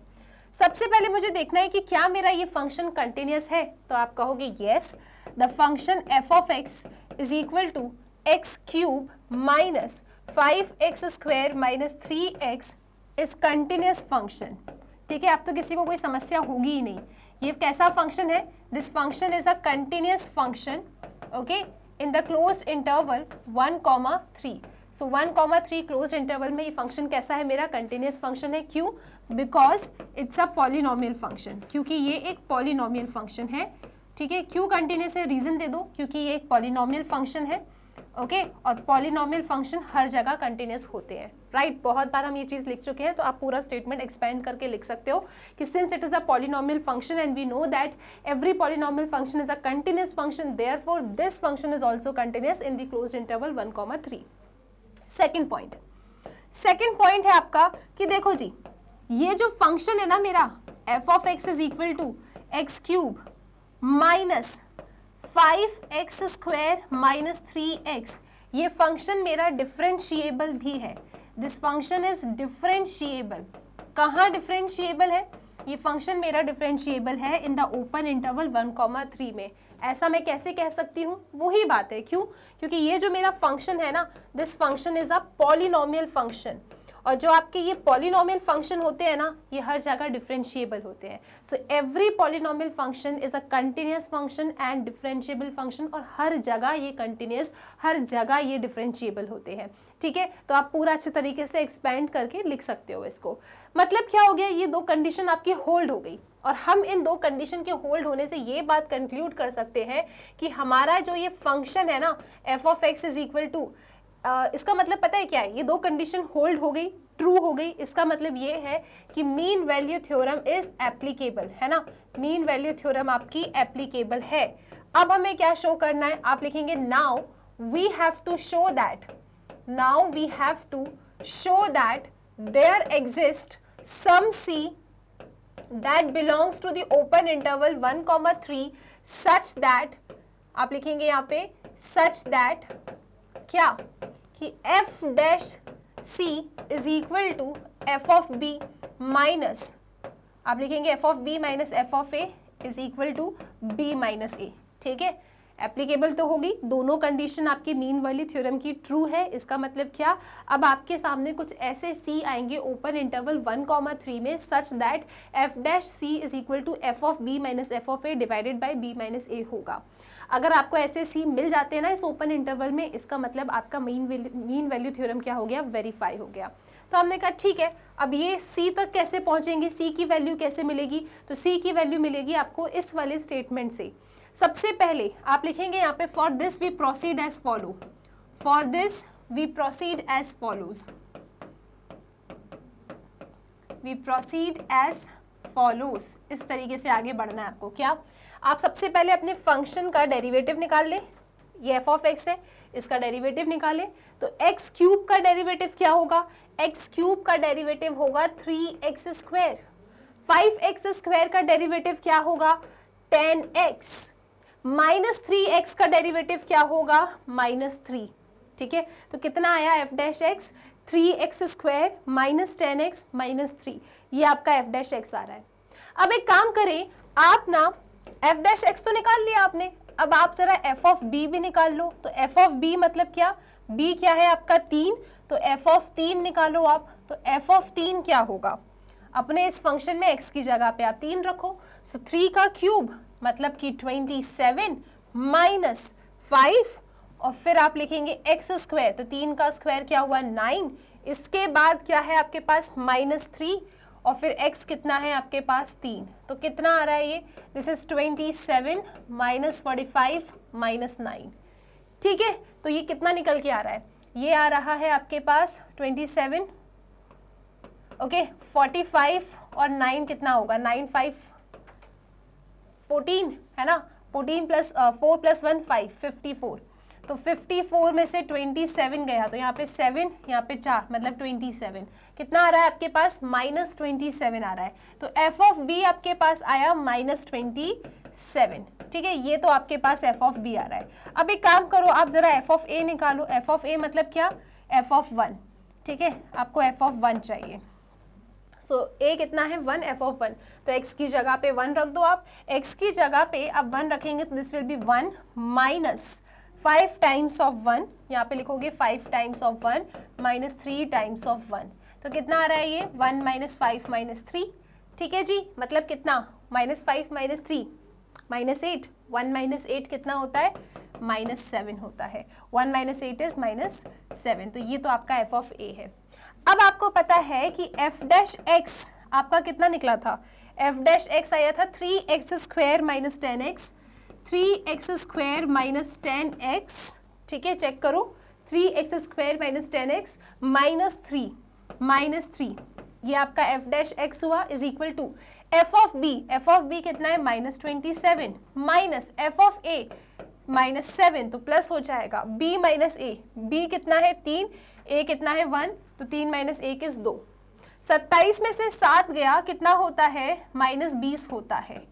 सबसे पहले मुझे देखना है कि क्या मेरा ये फंक्शन कंटिन्यूअस है, तो आप कहोगे yes, the function f of x is equal to X cube minus 5x square minus 3x is continuous function, ठीक है। अब तो किसी को कोई समस्या होगी ही नहीं। ये कैसा फंक्शन है? This function is a continuous function, okay, in the closed interval 1,3। So 1,3 close interval में ये फंक्शन कैसा है मेरा? कंटिन्यूअस फंक्शन है। क्यों? Because it's a polynomial function, क्योंकि ये एक पॉलिनोमियल फंक्शन है, ठीक है। क्यों कंटिन्यूअस है? रीजन दे दो, क्योंकि ये एक पॉलिनोमियल फंक्शन है, ओके। और पॉलिनोमियल फंक्शन हर जगह कंटिन्यूअस होते हैं, राइट। बहुत बार हम ये चीज़ लिख चुके हैं, तो आप पूरा स्टेटमेंट एक्सपेंड करके लिख सकते हो कि since it is a polynomial function and we know that every polynomial function is a continuous function, therefore this function is also continuous in the closed interval 1,3। Second point है आपका कि देखो जी, ये जो फंक्शन है ना मेरा f of x is equal to X cube minus 5x square minus 3x, ये फंक्शन मेरा डिफरेंशिएबल भी है। This function is differentiable. कहाँ डिफरेंशिएबल है? ये फंक्शन मेरा डिफरेंशिएबल है इन द ओपन इंटरवल 1,3 में। ऐसा मैं कैसे कह सकती हूँ? वही बात है, क्यों? क्योंकि ये जो मेरा फंक्शन है ना, this function is a polynomial function, और जो आपके ये पॉलिनोमियल फंक्शन होते हैं ना, ये हर जगह डिफरेंशिएबल होते हैं। So every polynomial function is a continuous function and differentiable function, और हर जगह ये कंटिन्यूअस, हर जगह ये डिफरेंशिएबल होते हैं। ठीक है, तो आप पूरा अच्छे तरीके से एक्सपेंड करके लिख सकते हो इसको। मतलब क्या हो गया, ये दो कंडीशन आपकी होल्ड हो गई, और हम इन दो कंडीशन के होल्ड होने से ये बात कंक्लूड कर सकते हैं कि हमारा जो ये फंक्शन है ना F of x is equal to, इसका मतलब पता है क्या है, ये दो कंडीशन होल्ड हो गई, ट्रू हो गई। इसका मतलब ये है कि mean value theorem is applicable, है ना, मीन वैल्यू थ्योरम आपकी एप्लीकेबल है। अब हमें क्या शो करना है, आप लिखेंगे now we have to show that, now we have to show that there exist some c that belongs to the open interval 1,3 such that, आप लिखेंगे यहाँ पे such that क्या, कि f dash c is equal to f of b minus, आप लिखेंगे f of b minus f of a is equal to b minus a। ठीक है, एप्लीकेबल तो होगी, दोनों कंडीशन आपकी मीन वैल्यू थ्योरम की ट्रू है। इसका मतलब क्या, अब आपके सामने कुछ ऐसे सी आएंगे ओपन इंटरवल 1,3 में such that F dash C is equal to F of B minus F of A divided by B minus A होगा। अगर आपको ऐसे सी मिल जाते हैं ना इस ओपन इंटरवल में, इसका मतलब आपका मीन वैल्यू थ्योरम क्या हो गया, वेरीफाई हो गया। तो हमने कहा ठीक है, अब ये सी तक कैसे पहुंचेंगे, सी की वैल्यू कैसे मिलेगी, तो सी की वैल्यू मिलेगी आपको इस वाले स्टेटमेंट से। सबसे पहले आप लिखेंगे यहाँ पे for this we proceed as follow, for this we proceed as follows, we proceed as follows, इस तरीके से आगे बढ़ना है आपको। क्या, आप सबसे पहले अपने फंक्शन का डेरिवेटिव निकाल लें, ये एफ ऑफ एक्स है, इसका डेरिवेटिव निकालें। तो एक्स क्यूब का डेरिवेटिव क्या होगा, एक्स क्यूब का डेरिवेटिव होगा 3x स्क्वायर, 5x स्क्वायर का डेरिवेटिव क्या होगा 10x, माइनस 3x का डेरिवेटिव क्या होगा -3। ठीक है, तो कितना आया F dash x, 3x square minus 10x minus 3, ये आपका एफ डैश एक्स आ रहा है। अब एक काम करें, आप ना एफ डैश एक्स तो निकाल लिया आपने, अब आप जरा एफ ऑफ बी भी निकाल लो। तो एफ ऑफ बी मतलब क्या, बी क्या है आपका 3, तो एफ ऑफ 3 निकालो आप। तो एफ ऑफ 3 क्या होगा, अपने इस फंक्शन में x की जगह पे आप 3 रखो। सो 3 का क्यूब मतलब कि 27 माइनस 5, और फिर आप लिखेंगे x स्क्वायर, तो 3 का स्क्वायर क्या हुआ 9, इसके बाद क्या है आपके पास -3, और फिर x कितना है आपके पास 3, तो कितना आ रहा है ये, दिस इज 27 माइनस 45 माइनस 9। ठीक है, तो ये कितना निकल के आ रहा है, ये आ रहा है आपके पास 27, ओके 45 और 9 कितना होगा 9 5 14 है ना, 14 प्लस 4 प्लस 1 5 54, तो 54 में से 27 गया, तो यहाँ पे 7 यहाँ पे 4 मतलब 27, कितना आ रहा है आपके पास -27 आ रहा है। तो एफ ऑफ बी आपके पास आया -27। ठीक है, ये तो आपके पास एफ ऑफ बी आ रहा है। अब एक काम करो, आप जरा एफ ऑफ ए निकालो। एफ ऑफ ए मतलब क्या, एफ ऑफ 1। ठीक है, आपको एफ ऑफ 1 चाहिए। सो ए कितना है 1, एफ ऑफ 1, तो x की जगह पे 1 रख दो आप। x की जगह पे अब 1 रखेंगे तो this will B 1 minus 5 times of 1, यहाँ पे लिखोगे 5 times of 1 minus 3 times of 1, तो कितना आ रहा है ये 1 माइनस 5 माइनस 3। ठीक है जी, मतलब कितना -5 माइनस 3 -8, 1 माइनस 8 कितना होता है -7 होता है, 1 माइनस 8 इज -7, तो ये तो आपका एफ ऑफ ए है। अब आपको पता है कि एफ डैश एक्स आपका कितना निकला था, एफ डैश एक्स आया था 3x square minus 10x, 3x square minus 10x। ठीक है, चेक करो, 3x स्क्वायर माइनस 10x -3, ये आपका एफ डैश एक्स हुआ is equal to F of B, F of b कितना है -27 माइनस एफ ऑफ ए -7, तो प्लस हो जाएगा b माइनस ए, b कितना है 3, a कितना है 1, तो 3 माइनस 1 इज 2। 27 में से 7 गया, कितना होता है -20 होता है,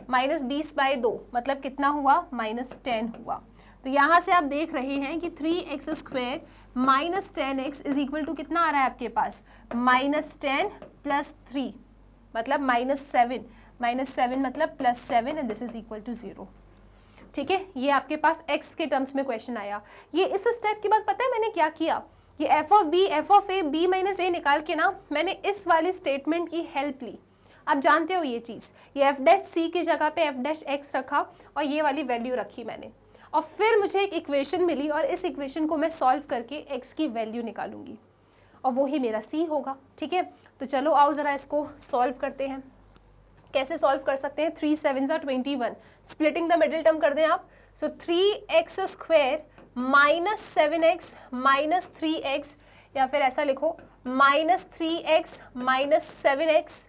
-20/2 मतलब कितना हुआ -10 हुआ। तो यहाँ से आप देख रहे हैं कि 3x square minus 10x is equal to कितना आ रहा है आपके पास -10 प्लस 3 मतलब -7 मतलब +7 and this is equal to 0। ठीक है, ये आपके पास x के टर्म्स में क्वेश्चन आया। ये इस स्टेप के बाद पता है मैंने क्या किया, ये F of A B minus A निकाल के ना मैंने इस वाली स्टेटमेंट की हेल्प ली। आप जानते हो ये चीज़, ये एफ डैश सी की जगह पे एफ डैश एक्स रखा और ये वाली वैल्यू रखी मैंने, और फिर मुझे एक इक्वेशन मिली और इस इक्वेशन को मैं सॉल्व करके एक्स की वैल्यू निकालूंगी और वो ही मेरा सी होगा। ठीक है, तो चलो आओ ज़रा इसको सॉल्व करते हैं। कैसे सॉल्व कर सकते हैं? 3 7 21, स्प्लिटिंग द मिडिल टर्म कर दें आप। सो 3x square minus 7x minus 3x, या फिर ऐसा लिखो minus 3x minus 7x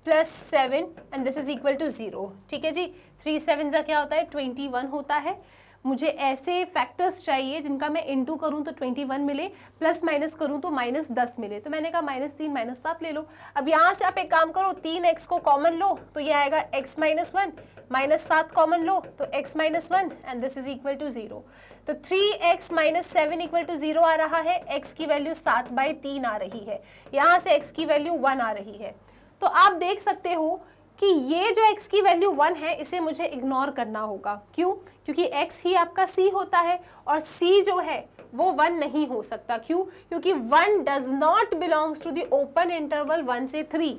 plus 7 and this is equal to 0। ठीक है जी, 3 7 क्या होता है? 21 होता है। मुझे ऐसे फैक्टर्स चाहिए जिनका मैं इंटू करूँ तो 21 मिले, प्लस माइनस करूँ तो माइनस 10 मिले। तो मैंने कहा माइनस 3 माइनस 7 ले लो। अब यहाँ से आप एक काम करो, 3x को कॉमन लो तो ये आएगा x माइनस 1, माइनस 7 कॉमन लो तो x minus 1 and this is equal to 0। तो 3x माइनस 7 इक्वल टू 0 आ रहा है, x की वैल्यू 7/3 आ रही है, यहाँ से x की वैल्यू 1 आ रही है। तो आप देख सकते हो कि ये जो x की वैल्यू 1 है इसे मुझे इग्नोर करना होगा। क्यों? क्योंकि x ही आपका c होता है और c जो है वो 1 नहीं हो सकता। क्यों? क्योंकि 1 does not belongs to the open interval 1 से 3।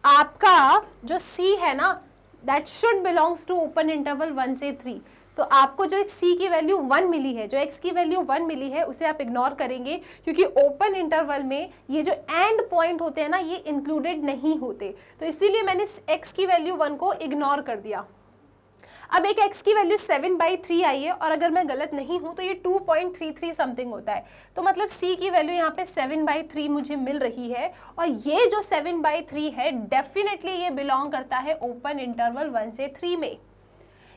आपका जो c है ना that should belongs to open interval 1 से 3। तो आपको जो एक c की वैल्यू 1 मिली है, जो x की वैल्यू 1 मिली है, उसे आप इग्नोर करेंगे क्योंकि ओपन इंटरवल में ये जो एंड पॉइंट होते हैं ना ये इंक्लूडेड नहीं होते। तो इसीलिए मैंने x की वैल्यू 1 को इग्नोर कर दिया। अब एक x की वैल्यू 7/3 आई है और अगर मैं गलत नहीं हूं तो ये 2.33 समथिंग होता है। तो मतलब c की वैल्यू यहाँ पे 7/3 मुझे मिल रही है और ये जो 7/3 है डेफिनेटली ये बिलोंग करता है ओपन इंटरवल 1 से 3 में।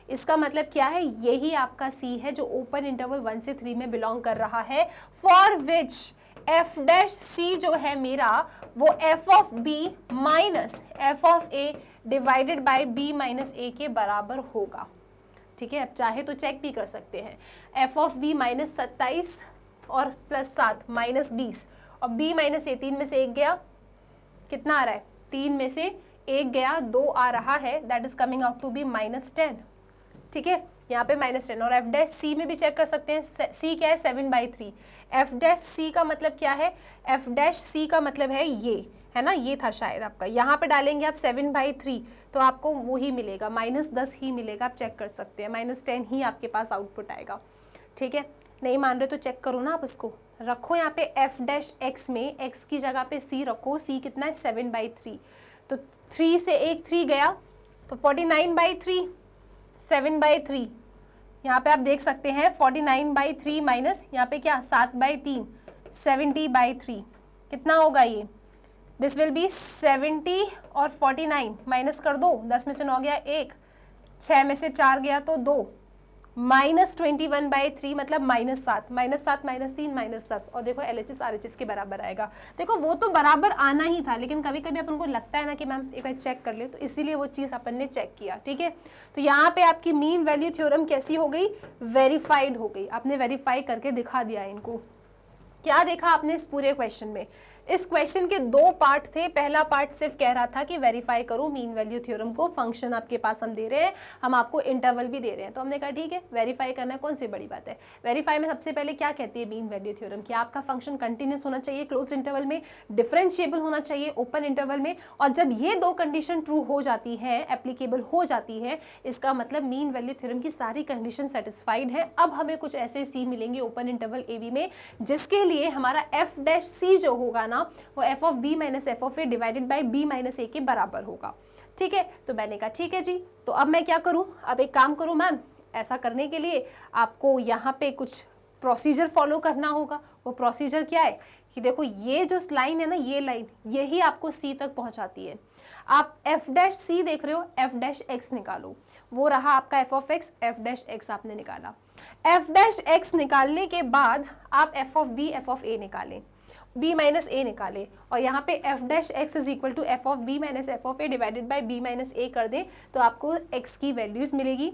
इसका मतलब क्या है? यही आपका c है जो ओपन इंटरवल 1 से 3 में बिलोंग कर रहा है, for which F dash C जो है मेरा वो F of B minus F of A divided by B minus A के बराबर होगा। ठीक है, अब चाहे तो चेक भी कर सकते हैं। एफ ऑफ बी माइनस 27 और प्लस 7 माइनस 20 और बी माइनस ए 3 में से 1 गया, कितना आ रहा है? 3 में से 1 गया, 2 आ रहा है, that is coming out to be minus 10। ठीक है, यहाँ पे माइनस 10। और एफ डैश सी में भी चेक कर सकते हैं, सी क्या है? 7/3। एफ डैश सी का मतलब क्या है? एफ डैश सी का मतलब है ये, है ना, ये था शायद आपका। यहाँ पे डालेंगे आप 7/3 तो आपको वो ही मिलेगा, -10 ही मिलेगा। आप चेक कर सकते हैं, -10 ही आपके पास आउटपुट आएगा। ठीक है, नहीं मान रहे तो चेक करो ना आप इसको। रखो यहाँ पे एफ डैश एक्स में, एक्स की जगह पे सी रखो। सी कितना है? 7/3। तो 3 से 1 3 गया तो 49/3, 7/3। यहाँ पे आप देख सकते हैं 49/3 माइनस यहाँ पे क्या 7/3, 70/3। कितना होगा ये? दिस विल बी 70 और 49 माइनस कर दो, 10 में से 9 गया 1, 6 में से 4 गया तो 2, -21/3 मतलब -7, -7 -3 -10। और देखो LHS RHS के बराबर आएगा। देखो वो तो बराबर आना ही था, लेकिन कभी कभी अपन को लगता है ना कि मैम एक बार चेक कर ले, तो इसीलिए वो चीज़ अपन ने चेक किया। ठीक है, तो यहाँ पे आपकी मीन वैल्यू थ्योरम कैसी हो गई? वेरीफाइड हो गई। आपने वेरीफाई करके दिखा दिया इनको। क्या देखा आपने इस पूरे क्वेश्चन में? इस क्वेश्चन के 2 पार्ट थे। पहला पार्ट सिर्फ कह रहा था कि वेरीफाई करो मीन वैल्यू थ्योरम को, फंक्शन आपके पास हम दे रहे हैं, हम आपको इंटरवल भी दे रहे हैं। तो हमने कहा ठीक है, वेरीफाई करना कौन सी बड़ी बात है। वेरीफाई में सबसे पहले क्या कहती है मीन वैल्यू थ्योरम? कि आपका फंक्शन कंटिन्यूस होना चाहिए क्लोज इंटरवल में, डिफरेंशिएबल होना चाहिए ओपन इंटरवल में, और जब ये 2 कंडीशन ट्रू हो जाती है, एप्लीकेबल हो जाती है, इसका मतलब मीन वैल्यू थ्योरम की सारी कंडीशन सेटिस्फाइड है। अब हमें कुछ ऐसे सी मिलेंगे ओपन इंटरवल ए बी में जिसके लिए हमारा एफ डैश सी जो होगा ना वो F of B minus F of A divided by B minus A के बराबर होगा। ठीक है, तो मैंने कहा ठीक है जी, तो अब मैं क्या करूं? अब एक काम करूं मैम, ऐसा करने के लिए आपको यहाँ पे कुछ प्रोसीजर फॉलो करना होगा। वो प्रोसीजर क्या है कि देखो ये जो लाइन है ना, ये लाइन यही आपको सी तक पहुंचाती है। आप एफ डैश सी देख रहे हो, एफ डैश एक्स निकालो। वो रहा आपका F of X, F dash X आपने निकाला। एफ डैश एक्स निकालने के बाद आप F of B, F of A निकालें, बी माइनस ए निकाले, और यहाँ पे F dash X is equal to F of B minus F of A divided by B minus A कर दें तो आपको एक्स की वैल्यूज मिलेगी।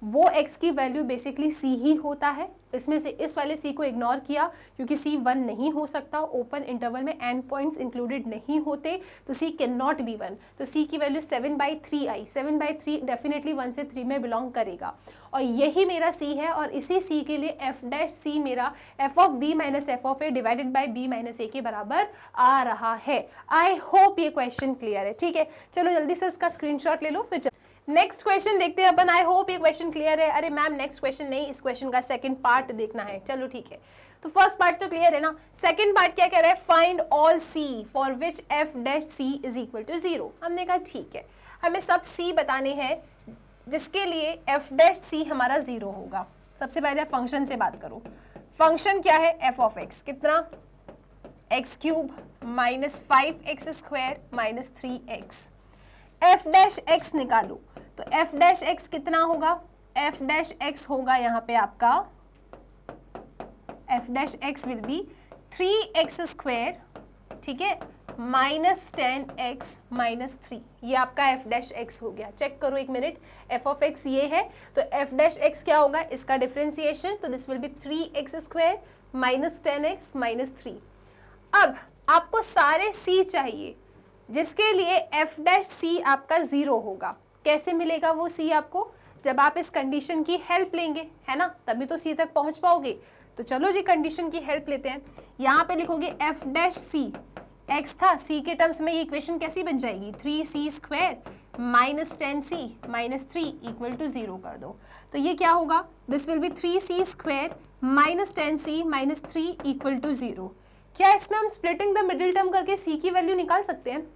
वो x की वैल्यू बेसिकली c ही होता है। इसमें से इस वाले c को इग्नोर किया क्योंकि c 1 नहीं हो सकता, ओपन इंटरवल में एंड पॉइंट्स इंक्लूडेड नहीं होते, तो c कैन नॉट बी 1। तो c की वैल्यू 7/3 आई। 7/3 डेफिनेटली 1 से 3 में बिलोंग करेगा और यही मेरा c है। और इसी c के लिए f डैश c मेरा f of b minus f of a divided by b minus a के बराबर आ रहा है। आई होप ये क्वेश्चन क्लियर है। ठीक है, चलो जल्दी से इसका स्क्रीनशॉट ले लो, फिर नेक्स्ट क्वेश्चन देखते हैं अपन। आई होप ये क्वेश्चन क्लियर है। अरे मैम नेक्स्ट क्वेश्चन नहीं, इस क्वेश्चन का सेकंड पार्ट देखना है। चलो ठीक है, तो फर्स्ट पार्ट तो क्लियर है ना। सेकंड पार्ट क्या कह रहा है, find all c for which F dash C is equal to 0। हमने कहा ठीक है, हमें सब सी बताने हैं जिसके लिए एफ डैश सी हमारा 0 होगा। सबसे पहले फंक्शन से बात करो। फंक्शन क्या है, एफ ऑफ एक्स, कितना, x cube minus 5x square minus 3x। F dash x निकालो, तो एफ डैश एक्स कितना होगा, एफ डैश एक्स होगा यहाँ पे आपका, F dash x will be 3x square, ठीक है, माइनस 10x माइनस 3। ये आपका एफ डैश एक्स हो गया। चेक करो एक मिनट, एफ ऑफ एक्स ये है, तो एफ डैश एक्स क्या होगा, इसका डिफरेंशिएशन, तो this will B 3x square minus 10x minus 3। अब आपको सारे c चाहिए जिसके लिए f डैश c आपका 0 होगा। कैसे मिलेगा वो c आपको, जब आप इस कंडीशन की हेल्प लेंगे, है ना, तभी तो c तक पहुंच पाओगे। तो चलो जी कंडीशन की हेल्प लेते हैं। यहाँ पे लिखोगे f डैश c, x था, c के टर्म्स में ये इक्वेशन कैसी बन जाएगी, 3c square minus 10c minus 3 equal to 0 कर दो। तो ये क्या होगा, this will be 3c square minus 10c minus 3 equal to 0। क्या इसमें हम स्प्लिटिंग द मिडिल टर्म करके c की वैल्यू निकाल सकते हैं?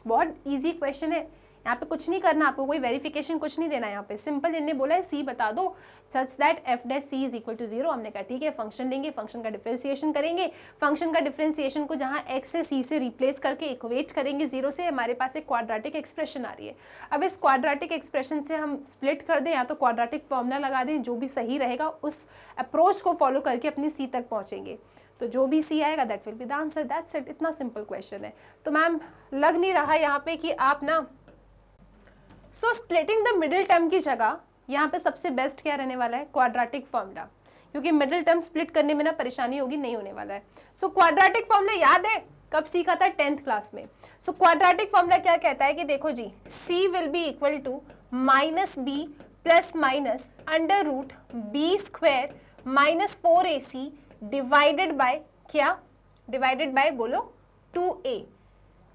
बहुत इजी क्वेश्चन है, यहाँ पे कुछ नहीं करना, आपको कोई वेरिफिकेशन कुछ नहीं देना। यहाँ पे सिंपल इन्होंने बोला है c बता दो such that f dash c is equal to 0। हमने कहा ठीक है, फंक्शन लेंगे, फंक्शन का डिफरेंशिएशन करेंगे, फंक्शन का डिफरेंशिएशन को जहाँ x से c से रिप्लेस करके इक्वेट करेंगे 0 से, हमारे पास एक क्वाड्रेटिक एक्सप्रेशन आ रही है। अब इस क्वाड्रेटिक एक्सप्रेशन से हम स्प्लिट कर दें या तो क्वाड्रेटिक फॉर्मूला लगा दें, जो भी सही रहेगा उस अप्रोच को फॉलो करके अपनी c तक पहुँचेंगे। तो जो भी सी आएगा that will be the answer, that's it. इतना सिंपल क्वेश्चन है। तो मैम लग नहीं रहा यहाँ पे कि आप ना, सो स्प्लिटिंग द मिडिल टर्म की जगह यहाँ पे सबसे बेस्ट क्या रहने वाला है, क्वाड्रेटिक फॉर्मूला, क्योंकि मिडिल टर्म स्प्लिट करने में ना परेशानी होगी, नहीं होने वाला है। सो क्वाड्रेटिक फॉर्मूला याद है, कब सीखा था, 10th क्लास में। सो क्वाड्रेटिक फॉर्मूला क्या कहता है कि देखो जी, c will be equal to minus b plus minus under root b square minus 4ac divided by क्या, डिवाइडेड बाय बोलो 2a।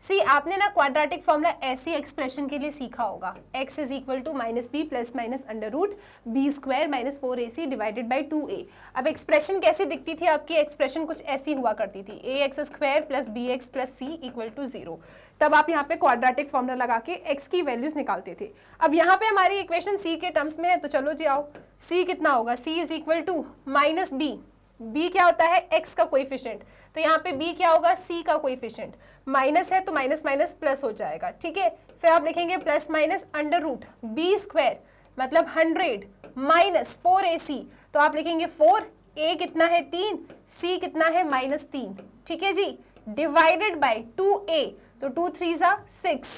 सी आपने ना क्वाड्रेटिक फॉर्मूला ऐसी एक्सप्रेशन के लिए सीखा होगा, x is equal to minus b plus minus under root b square minus 4ac divided by 2a। अब एक्सप्रेशन कैसी दिखती थी आपकी, एक्सप्रेशन कुछ ऐसी हुआ करती थी, ax square plus b x plus c equal to 0। तब आप यहाँ पे क्वाड्रेटिक फॉर्मूला लगा के x की वैल्यूज निकालते थे। अब यहाँ पे हमारी इक्वेशन c के टर्म्स में है, तो चलो जी आओ, c कितना होगा, c is equal to minus b, b क्या होता है, x का कोएफिशिएंट, तो यहाँ पे b क्या होगा, c का कोएफिशिएंट, माइनस है तो माइनस माइनस प्लस हो जाएगा, ठीक है। फिर आप लिखेंगे plus minus under root b square मतलब 100 माइनस 4ac, तो आप लिखेंगे 4, a कितना है 3, c कितना है माइनस 3, ठीक है जी, डिवाइडेड बाय 2a, तो 2 3 जा 6,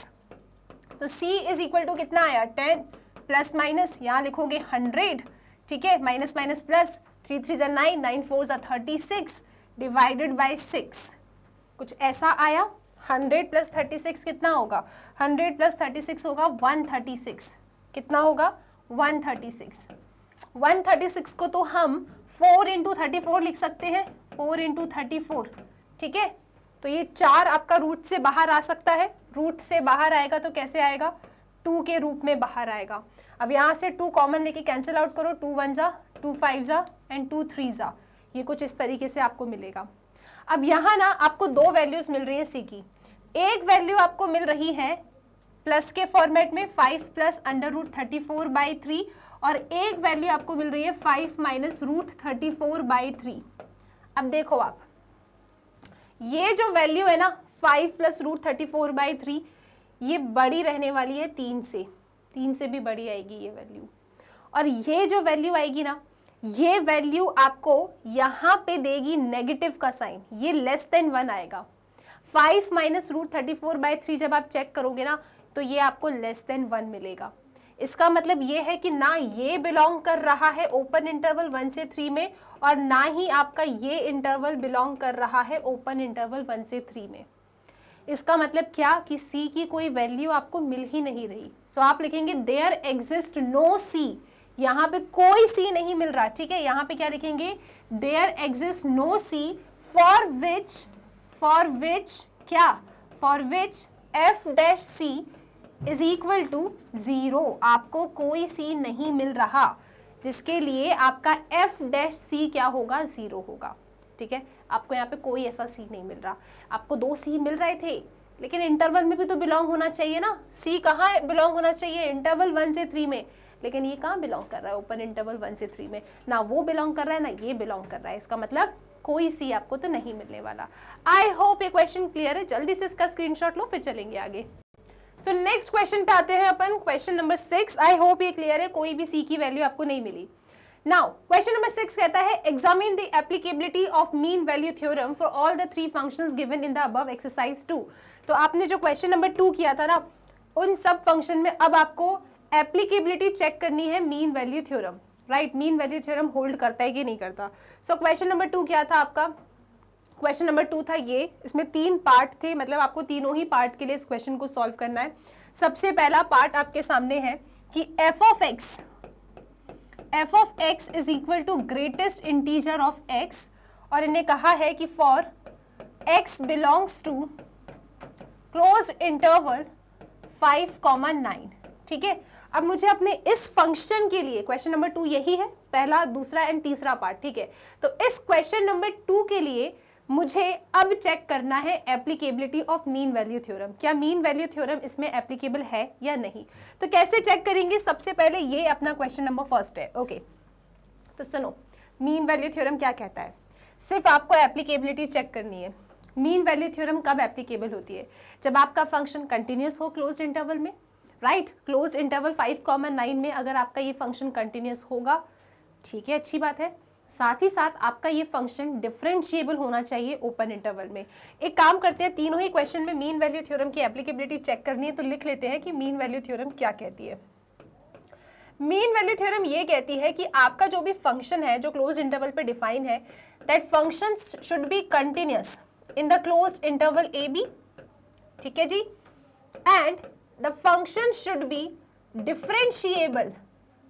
तो c इज इक्वल टू कितना आया 10 प्लस माइनस यहाँ लिखोगे 100, ठीक है, माइनस माइनस प्लस, 3 3 जा 9, 9 4 जा 36 डिवाइडेड बाय 6, कुछ ऐसा आया। 100 प्लस 36 कितना होगा, 100 प्लस 36 होगा 136, कितना होगा 136। 136 को तो हम 4 इंटू 34 लिख सकते हैं, 4 इंटू 34, ठीक है। तो ये 4 आपका रूट से बाहर आ सकता है, रूट से बाहर आएगा तो कैसे आएगा, 2 के रूप में बाहर आएगा। अब यहाँ से 2 कॉमन लेके कैंसिल आउट करो, 2 1 जा, 2 5 जा एंड 2 3 जा, ये कुछ इस तरीके से आपको मिलेगा। अब यहाँ ना आपको 2 वैल्यूज मिल रही है सी की, एक वैल्यू आपको मिल रही है प्लस के फॉर्मेट में 5 प्लस अंडर रूट 34 बाई 3, और एक वैल्यू आपको मिल रही है 5 माइनस रूट 34 बाई 3। अब देखो आप, ये जो वैल्यू है ना 5 प्लस रूट 34 बाई 3, ये बड़ी रहने वाली है 3 से भी बड़ी आएगी ये वैल्यू, और ये जो वैल्यू आएगी ना, ये वैल्यू आपको यहाँ पे देगी नेगेटिव का साइन, ये लेस देन 1 आएगा। 5 माइनस रूट 34 बाई 3 जब आप चेक करोगे ना, तो ये आपको लेस देन 1 मिलेगा। इसका मतलब ये है कि ना ये बिलोंग कर रहा है ओपन इंटरवल 1 से 3 में, और ना ही आपका ये इंटरवल बिलोंग कर रहा है ओपन इंटरवल 1 से 3 में। इसका मतलब क्या कि C की कोई वैल्यू आपको मिल ही नहीं रही। सो आप लिखेंगे देयर एग्जिस्ट नो C, यहाँ पे कोई C नहीं मिल रहा, ठीक है। यहाँ पे क्या लिखेंगे, there exist no C for which क्या, for which f dash C is equal to 0। आपको कोई C नहीं मिल रहा जिसके लिए आपका f डैश C क्या होगा, 0 होगा, ठीक है। आपको यहाँ पे कोई ऐसा C नहीं मिल रहा। आपको 2 C मिल रहे थे, लेकिन इंटरवल में भी तो बिलोंग होना चाहिए ना। C कहाँ बिलोंग होना चाहिए, इंटरवल 1 से 3 में, लेकिन ये कहाँ बिलोंग कर रहा है, ओपन इंटरवल 1 से 3 में। ना वो बिलोंग कर रहा है ना ये बिलोंग कर रहा है, इसका मतलब कोई C आपको तो नहीं मिलने वाला। आई होप ये क्वेश्चन क्लियर है। जल्दी से इसका स्क्रीनशॉट लो, फिर चलेंगे आगे। सो नेक्स्ट क्वेश्चन पे आते हैं अपन, क्वेश्चन नंबर 6। आई होप ये क्लियर है, कोई भी C की वैल्यू आपको नहीं मिली। नाउ क्वेश्चन नंबर 6 कहता है examine the applicability of mean value theorem for all the 3 functions given in the above exercise 2। तो आपने जो क्वेश्चन नंबर 2 किया था ना, उन सब फंक्शन में अब आपको एप्लीकेबिलिटी चेक करनी है mean value theorem, right. Mean value theorem hold करता है कि नहीं करता। सो क्वेश्चन नंबर 2 क्या था आपका, क्वेश्चन नंबर 2 था ये, इसमें 3 पार्ट थे, मतलब आपको तीनों ही पार्ट के लिए इस क्वेश्चन को सॉल्व करना है। सबसे पहला पार्ट आपके सामने है कि f of x is equal to greatest integer of x, और इन्हें कहा है कि for x belongs to closed interval 5,9, ठीक है। अब मुझे अपने इस फंक्शन के लिए, क्वेश्चन नंबर 2 यही है, पहला, दूसरा एंड तीसरा पार्ट, ठीक है। तो इस क्वेश्चन नंबर 2 के लिए मुझे अब चेक करना है applicability of mean value theorem. क्या मीन वैल्यू थ्योरम इसमें एप्लीकेबल है या नहीं। तो कैसे चेक करेंगे, सबसे पहले ये अपना क्वेश्चन नंबर 1 है, ओके। तो सुनो, मीन वैल्यू थ्योरम क्या कहता है, सिर्फ आपको एप्लीकेबिलिटी चेक करनी है। मीन वैल्यू थ्योरम कब एप्लीकेबल होती है, जब आपका फंक्शन कंटिन्यूस हो क्लोज्ड इंटरवल में, राइट। क्लोज्ड इंटरवल 5,9 में अगर आपका ये फंक्शन कंटिन्यूस होगा, ठीक है, अच्छी बात है। साथ ही साथ आपका ये फंक्शन डिफरेंशिएबल होना चाहिए ओपन इंटरवल में। एक काम करते हैं, तीनों ही क्वेश्चन में मीन वैल्यू थ्योरम की एप्लीकेबिलिटी चेक करनी है, तो लिख लेते हैं कि मीन वैल्यू थ्योरम क्या कहती है। मीन वैल्यू थ्योरम ये कहती है कि आपका जो भी फंक्शन है जो क्लोज्ड इंटरवल पे डिफाइन है, that function should be continuous in the closed interval A B, ठीक है जी, and the function should be differentiable,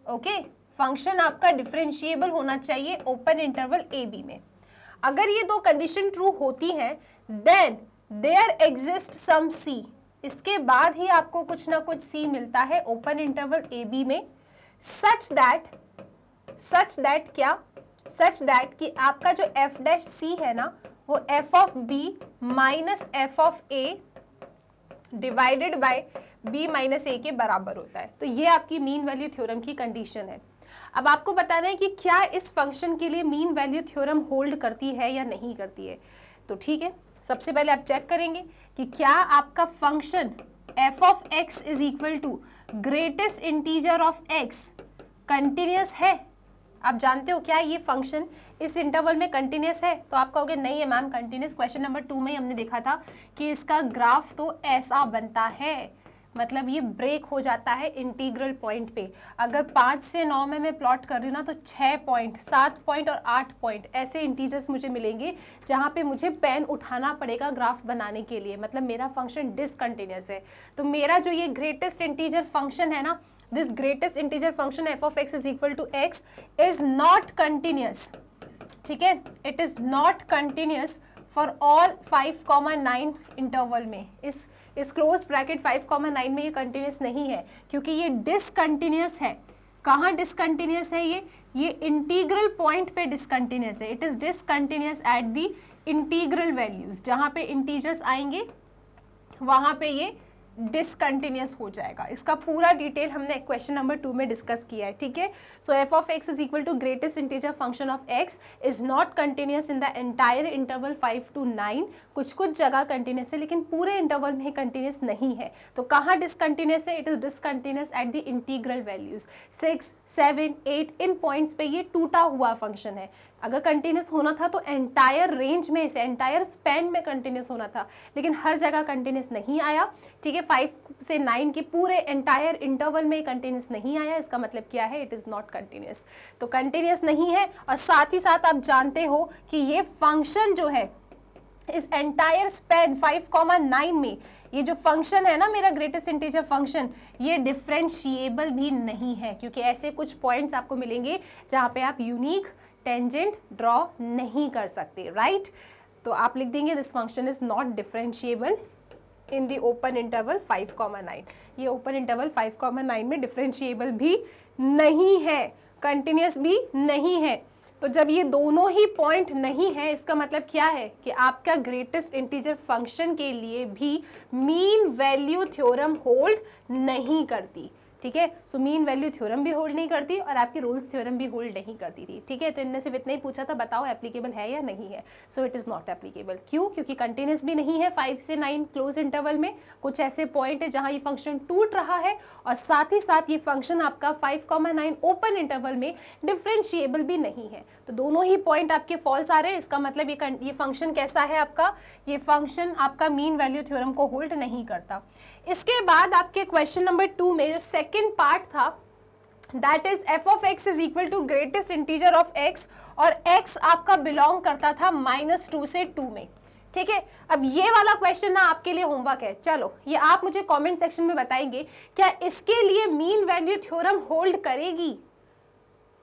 okay. Function आपका डिफरेंशिएबल होना चाहिए ओपन इंटरवल ए बी में। अगर ये दो कंडीशन ट्रू होती हैं, देन देयर एग्जिस्ट सम सी, इसके बाद ही आपको कुछ ना कुछ सी मिलता है ओपन इंटरवल ए बी में, सच दैट क्या, सच दैट कि आपका जो एफ डैश सी है ना, वो F of B minus F of A divided by B minus A के बराबर होता है। तो ये आपकी मीन वैल्यू थ्योरम की कंडीशन है। अब आपको बताना है कि क्या इस फंक्शन के लिए मीन वैल्यू थ्योरम होल्ड करती है या नहीं करती है। तो ठीक है, सबसे पहले आप चेक करेंगे कि क्या आपका function f of x is equal to greatest integer of x continuous है। आप जानते हो क्या ये फंक्शन इस इंटरवल में कंटिन्यूस है। तो आप कहोगे नहीं है मैम कंटिन्यूस, क्वेश्चन नंबर 2 में ही हमने देखा था कि इसका ग्राफ तो ऐसा बनता है, मतलब ये ब्रेक हो जाता है इंटीग्रल पॉइंट पे। अगर 5 से 9 में मैं प्लॉट कर रही हूँ ना, तो 6 पॉइंट, 7 पॉइंट और 8 पॉइंट ऐसे इंटीजर्स मुझे मिलेंगे जहाँ पे मुझे पेन उठाना पड़ेगा ग्राफ बनाने के लिए, मतलब मेरा फंक्शन डिसकंटिन्यूस है। तो मेरा जो ये ग्रेटेस्ट इंटीजर फंक्शन है ना, this greatest integer function F of x is equal to x is not continuous, ठीक है, it is not continuous for all 5,9 interval में। इस क्लोज ब्रैकेट 5,9 में ये कंटिन्यूस नहीं है, क्योंकि ये डिसकंटिन्यूस है। कहाँ डिसकंटिन्यूस है ये इंटीग्रल पॉइंट पे डिसकंटिन्यूस है। It is discontinuous at the integral values, जहाँ पे इंटीजर्स आएंगे वहाँ पे ये डिसकंटिन्यूस हो जाएगा। इसका पूरा डिटेल हमने क्वेश्चन नंबर 2 में डिस्कस किया है, ठीक है। So F of x is equal to greatest integer function of x is not continuous in the entire interval 5 to 9। कुछ जगह कंटिन्यूस है, लेकिन पूरे इंटरवल में कंटिन्यूस नहीं है। तो कहाँ डिसकंटिन्यूस है, it is discontinuous at the integral values 6, 7, 8 in points पे ये टूटा हुआ फंक्शन है। अगर कंटिन्यूस होना था तो एंटायर रेंज में से, एंटायर स्पैन में कंटिन्यूस होना था, लेकिन हर जगह कंटिन्यूस नहीं आया, ठीक है। 5 से 9 के पूरे एंटायर इंटरवल में कंटिन्यूस नहीं आया, इसका मतलब क्या है, इट इज़ नॉट कंटिन्यूस। तो कंटिन्यूस नहीं है, और साथ ही साथ आप जानते हो कि ये फंक्शन जो है इस एंटायर स्पैन 5,9 में, ये जो फंक्शन है ना मेरा ग्रेटेस्ट इंटीजर फंक्शन, ये डिफरेंशिएबल भी नहीं है, क्योंकि ऐसे कुछ पॉइंट्स आपको मिलेंगे जहाँ पे आप यूनिक टेंजेंट ड्रॉ नहीं कर सकते, राइट। तो आप लिख देंगे this function is not differentiable in the open interval 5,9। ये ओपन इंटरवल 5,9 में डिफरेंशिएबल भी नहीं है, कंटिन्यूस भी नहीं है। तो जब ये दोनों ही पॉइंट नहीं है, इसका मतलब क्या है कि आपका ग्रेटेस्ट इंटीजर फंक्शन के लिए भी मीन वैल्यू थ्योरम होल्ड नहीं करती, ठीक है। सो मीन वैल्यू थ्योरम भी होल्ड नहीं करती और आपकी रोल्स थ्योरम भी होल्ड नहीं करती थी, ठीक है। तो इनने सिर्फ इतना ही पूछा था, बताओ एप्लीकेबल है या नहीं है। So it is not applicable. क्यों? क्योंकि कंटिन्यूस भी नहीं है 5 से 9 क्लोज इंटरवल में, कुछ ऐसे पॉइंट है जहां ये फंक्शन टूट रहा है, और साथ ही साथ ये फंक्शन आपका 5,9 ओपन इंटरवल में डिफरेंशिएबल भी नहीं है। तो दोनों ही पॉइंट आपके फॉल्स आ रहे हैं, इसका मतलब ये फंक्शन कैसा है आपका, ये फंक्शन आपका मीन वैल्यू थ्योरम को होल्ड नहीं करता। इसके बाद आपके क्वेश्चन नंबर 2 में जो सेकेंड पार्ट था, that is f of x is equal to greatest integer of x, और एक्स आपका बिलोंग करता था -2 से 2 में, ठीक है। अब ये वाला क्वेश्चन ना आपके लिए होमवर्क है। चलो ये आप मुझे कमेंट सेक्शन में बताएंगे, क्या इसके लिए मीन वैल्यू थ्योरम होल्ड करेगी?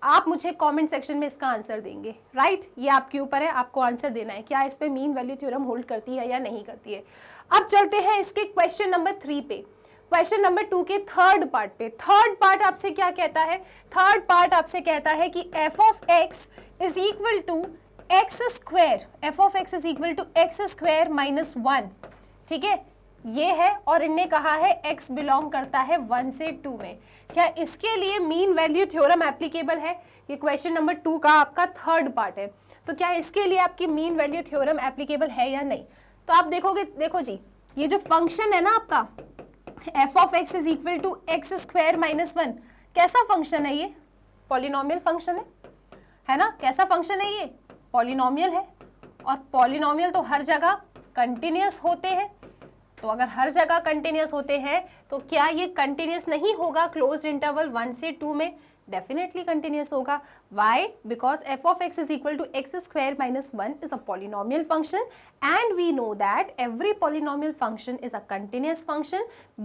आप मुझे कमेंट सेक्शन में इसका आंसर देंगे, राइट। ये आपके ऊपर है, आपको आंसर देना है, क्या इस पे मीन वैल्यू थ्योरम होल्ड करती है या नहीं करती है। अब चलते हैं इसके क्वेश्चन नंबर 3 पे, क्वेश्चन नंबर 2 के थर्ड पार्ट पे। थर्ड पार्ट आपसे क्या कहता है? थर्ड पार्ट आपसे कहता है कि F of x is equal to x square, f of x is equal to x square -1, ठीक है, ये है। और इनने कहा है x बिलोंग करता है 1 से 2 में, क्या इसके लिए मीन वैल्यू थ्योरम एप्लीकेबल है? ये क्वेश्चन नंबर 2 का आपका थर्ड पार्ट है। तो क्या इसके लिए आपकी मीन वैल्यू थ्योरम एप्लीकेबल है या नहीं? तो आप देखोगे, देखो जी, ये जो फंक्शन है ना आपका F of x is equal to x square -1, कैसा फंक्शन है ये? पॉलिनोमियल फंक्शन है ना। कैसा फंक्शन है ये? पॉलिनोमियल है, और पॉलिनोमियल तो हर जगह कंटिन्यूअस होते हैं। तो अगर हर जगह कंटिन्यूअस होते हैं तो क्या ये कंटिन्यूअस नहीं होगा क्लोज्ड इंटरवल 1 से 2 में? डेफिनेटली कंटिन्यूअस होगा। Why? Because f of x is equal to x square -1 is a polynomial function, and we know that every polynomial function is a continuous function.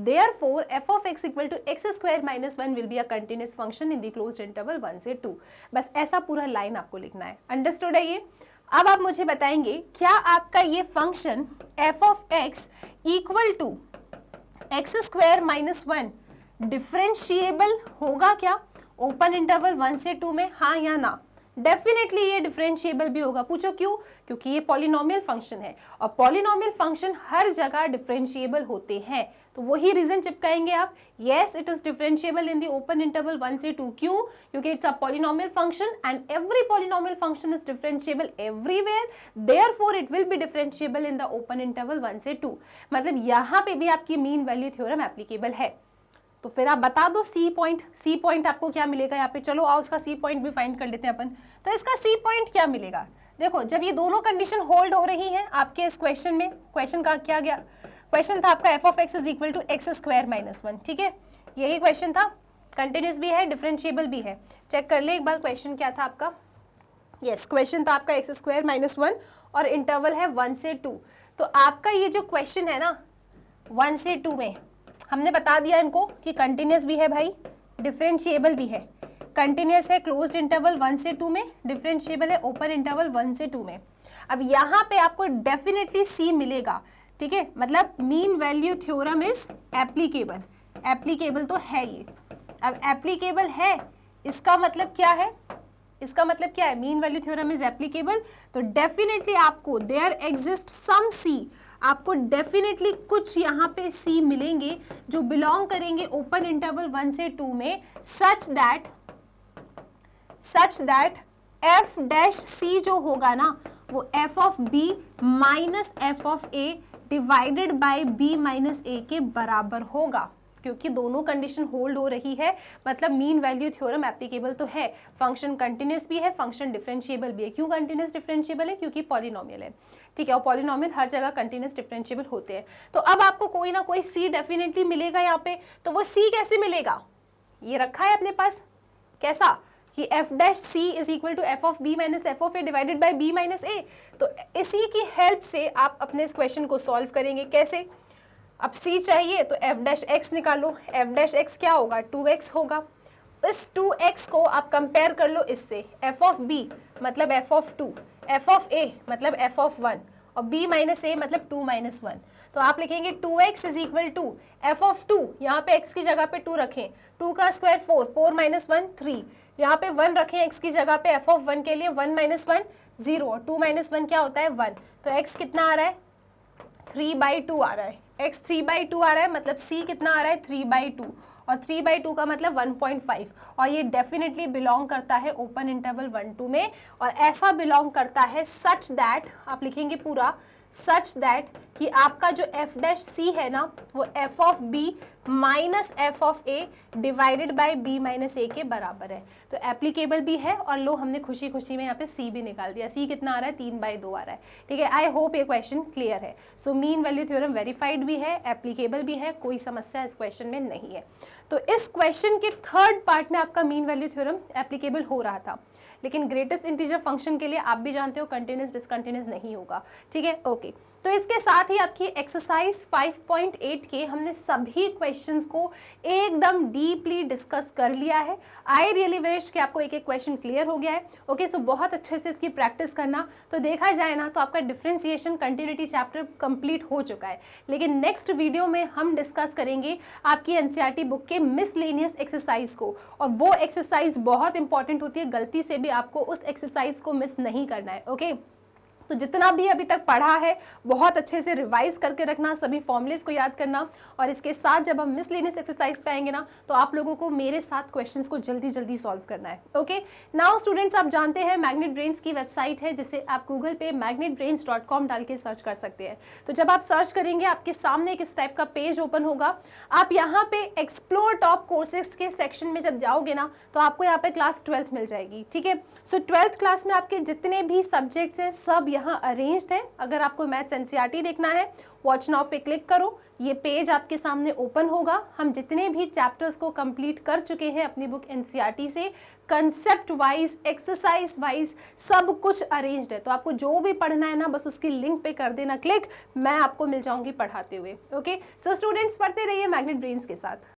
Therefore, f of x equal to x square -1 will be a continuous function in the closed interval 1 से 2. बस ऐसा पूरा line आपको लिखना है। Understood है ये? अब आप मुझे बताएंगे, क्या आपका ये function f of x equal to x square -1 differentiable होगा क्या ओपन इंटरवल 1 से 2 में? हाँ या ना? डेफिनेटली ये डिफरेंशिएबल भी होगा। पूछो क्यों? क्योंकि ये पॉलिनोमियल फंक्शन है, और पॉलिनोमियल फंक्शन हर जगह डिफरेंशिएबल होते हैं। तो वही रीजन चिपकाएंगे आप, yes it is differentiable in the open interval 1 से 2। क्यों? क्योंकि it's a polynomial function and every polynomial function is differentiable everywhere, therefore it will be differentiable in the open interval 1 से 2। मतलब यहाँ पे भी आपकी मीन वैल्यू थ्योरम एप्लीकेबल है। तो फिर आप बता दो सी पॉइंट। सी पॉइंट आपको क्या मिलेगा यहाँ पे? चलो आओ उसका सी पॉइंट भी फाइंड कर लेते हैं अपन। तो इसका सी पॉइंट क्या मिलेगा? देखो, जब ये दोनों कंडीशन होल्ड हो रही हैं आपके इस क्वेश्चन में, क्वेश्चन का क्या गया? क्वेश्चन था आपका F of x is equal to x square -1, ठीक है, यही क्वेश्चन था। कंटिन्यूस भी है, डिफरेंशिएबल भी है। चेक कर ले एक बार क्वेश्चन क्या था आपका। यस, क्वेश्चन था आपका एक्स स्क्वायर -1 और इंटरवल है 1 से 2। तो आपका ये जो क्वेश्चन है ना 1 से 2 में, हमने बता दिया इनको कि कंटिन्यूस भी है भाई, डिफरेंशिएबल भी है। कंटिन्यूस है क्लोज्ड इंटरवल 1 से 2 में, डिफरेंशिएबल है ओपन इंटरवल 1 से 2 में। अब यहाँ पे आपको डेफिनेटली सी मिलेगा, ठीक है, मतलब mean value theorem is applicable. Applicable तो है ये। अब एप्लीकेबल है, इसका मतलब क्या है? इसका मतलब क्या है? Mean value theorem is applicable. तो डेफिनेटली आपको देयर एग्जिस्ट सम सी, आपको डेफिनेटली कुछ यहाँ पे सी मिलेंगे जो बिलोंग करेंगे ओपन इंटरवल 1 से 2 में, such that F dash C जो होगा ना वो F of B minus F of A divided by B minus A के बराबर होगा। क्योंकि दोनों कंडीशन होल्ड हो रही है, मतलब मीन वैल्यू थ्योरम एप्लीकेबल तो है। फंक्शन कंटिन्यूस भी है, फंक्शन डिफरेंशिएबल भी है। क्यों कंटिन्यूस डिफरेंशिएबल है? क्योंकि पॉलिनोमियल है, ठीक है, और पॉलिनोमियल हर जगह कंटिन्यूस डिफरेंशिएबल होते हैं। तो अब आपको कोई ना कोई सी डेफिनेटली मिलेगा यहाँ पे। तो वो सी कैसे मिलेगा? ये रखा है अपने पास, कैसा कि F dash C is equal to F of B minus F of A divided by B minus A. तो इसी की हेल्प से आप अपने इस क्वेश्चन को सॉल्व करेंगे। कैसे? अब c चाहिए तो एफ डैश एक्स निकालो। एफ डैश एक्स क्या होगा? 2x होगा। इस 2x को आप कंपेयर कर लो इससे, एफ ऑफ b मतलब F of 2, F of a मतलब एफ ऑफ 1 और b माइनस ए मतलब 2 माइनस 1। तो आप लिखेंगे 2x is equal to F of 2, यहाँ पे x की जगह पे 2 रखें, 2 का स्क्वायर 4, 4 माइनस 1 3, यहाँ पे 1 रखें x की जगह पे, एफ ऑफ 1 के लिए 1 माइनस 1 0 और 2 माइनस 1 क्या होता है? 1। तो x कितना आ रहा है? 3/2 आ रहा है। x 3/2 आ रहा है, मतलब c कितना आ रहा है? 3/2 और 3/2 का मतलब 1.5 और ये डेफिनेटली बिलोंग करता है ओपन इंटरवल 1-2 में। और ऐसा बिलोंग करता है सच दैट, आप लिखेंगे पूरा सच दैट कि आपका जो एफ डैश सी है ना वो F of B minus F of A divided by B minus A के बराबर है। तो एप्लीकेबल भी है और लो हमने खुशी खुशी में यहाँ पे सी भी निकाल दिया। सी कितना आ रहा है? 3/2 आ रहा है, ठीक है। आई होप ये क्वेश्चन क्लियर है। So mean value theorem verified भी है, एप्लीकेबल भी है, कोई समस्या इस क्वेश्चन में नहीं है। तो इस क्वेश्चन के थर्ड पार्ट में आपका मीन वैल्यू थ्योरम एप्लीकेबल हो रहा था, लेकिन ग्रेटेस्ट इंटीजर फंक्शन के लिए आप भी जानते हो कंटिन्यूस डिसकंटिन्यूस नहीं होगा, ठीक है। ओके, तो इसके साथ ही आपकी एक्सरसाइज 5.8 के हमने सभी क्वेश्चंस को एकदम डीपली डिस्कस कर लिया है। आई रियली विश कि आपको एक एक क्वेश्चन क्लियर हो गया है। ओके, सो बहुत अच्छे से इसकी प्रैक्टिस करना। तो देखा जाए ना तो आपका डिफरेंशिएशन कंटिन्यूटी चैप्टर कंप्लीट हो चुका है, लेकिन नेक्स्ट वीडियो में हम डिस्कस करेंगे आपकी एनसीईआरटी बुक के मिसलेनियस एक्सरसाइज को, और वो एक्सरसाइज बहुत इंपॉर्टेंट होती है, गलती से भी आपको उस एक्सरसाइज को मिस नहीं करना है। ओके, तो जितना भी अभी तक पढ़ा है बहुत अच्छे से रिवाइज करके रखना, सभी फॉर्मुलेस को याद करना, और इसके साथ जब हम मिसलेनियस एक्सरसाइज पे आएंगे ना तो आप लोगों को मेरे साथ क्वेश्चंस को जल्दी जल्दी सॉल्व करना है। ओके, नाउ स्टूडेंट्स, आप जानते हैं मैग्नेट ब्रेन्स की वेबसाइट है जिसे आप गूगल पे magnetbrains.com डाल के सर्च कर सकते हैं। तो जब आप सर्च करेंगे आपके सामने एक इस टाइप का पेज ओपन होगा। आप यहाँ पे एक्सप्लोर टॉप कोर्सेज के सेक्शन में जब जाओगे ना तो आपको यहाँ पे क्लास 12th मिल जाएगी, ठीक है। सो 12th क्लास में आपके जितने भी सब्जेक्ट्स हैं सब यहाँ अरेंज्ड है। अगर आपको मैथ्स एनसीईआरटी देखना है, वॉच नाउ पे क्लिक करो, ये पेज आपके सामने ओपन होगा। हम जितने भी चैप्टर्स को कंप्लीट कर चुके हैं अपनी बुक एनसीईआरटी से, कंसेप्ट वाइज, एक्सरसाइज वाइज सब कुछ अरेंज्ड है। तो आपको जो भी पढ़ना है ना बस उसकी लिंक पे कर देना क्लिक, मैं आपको मिल जाऊंगी पढ़ाते हुए। ओके, सो स्टूडेंट्स पढ़ते रहिए मैग्नेट ब्रेन्स के साथ।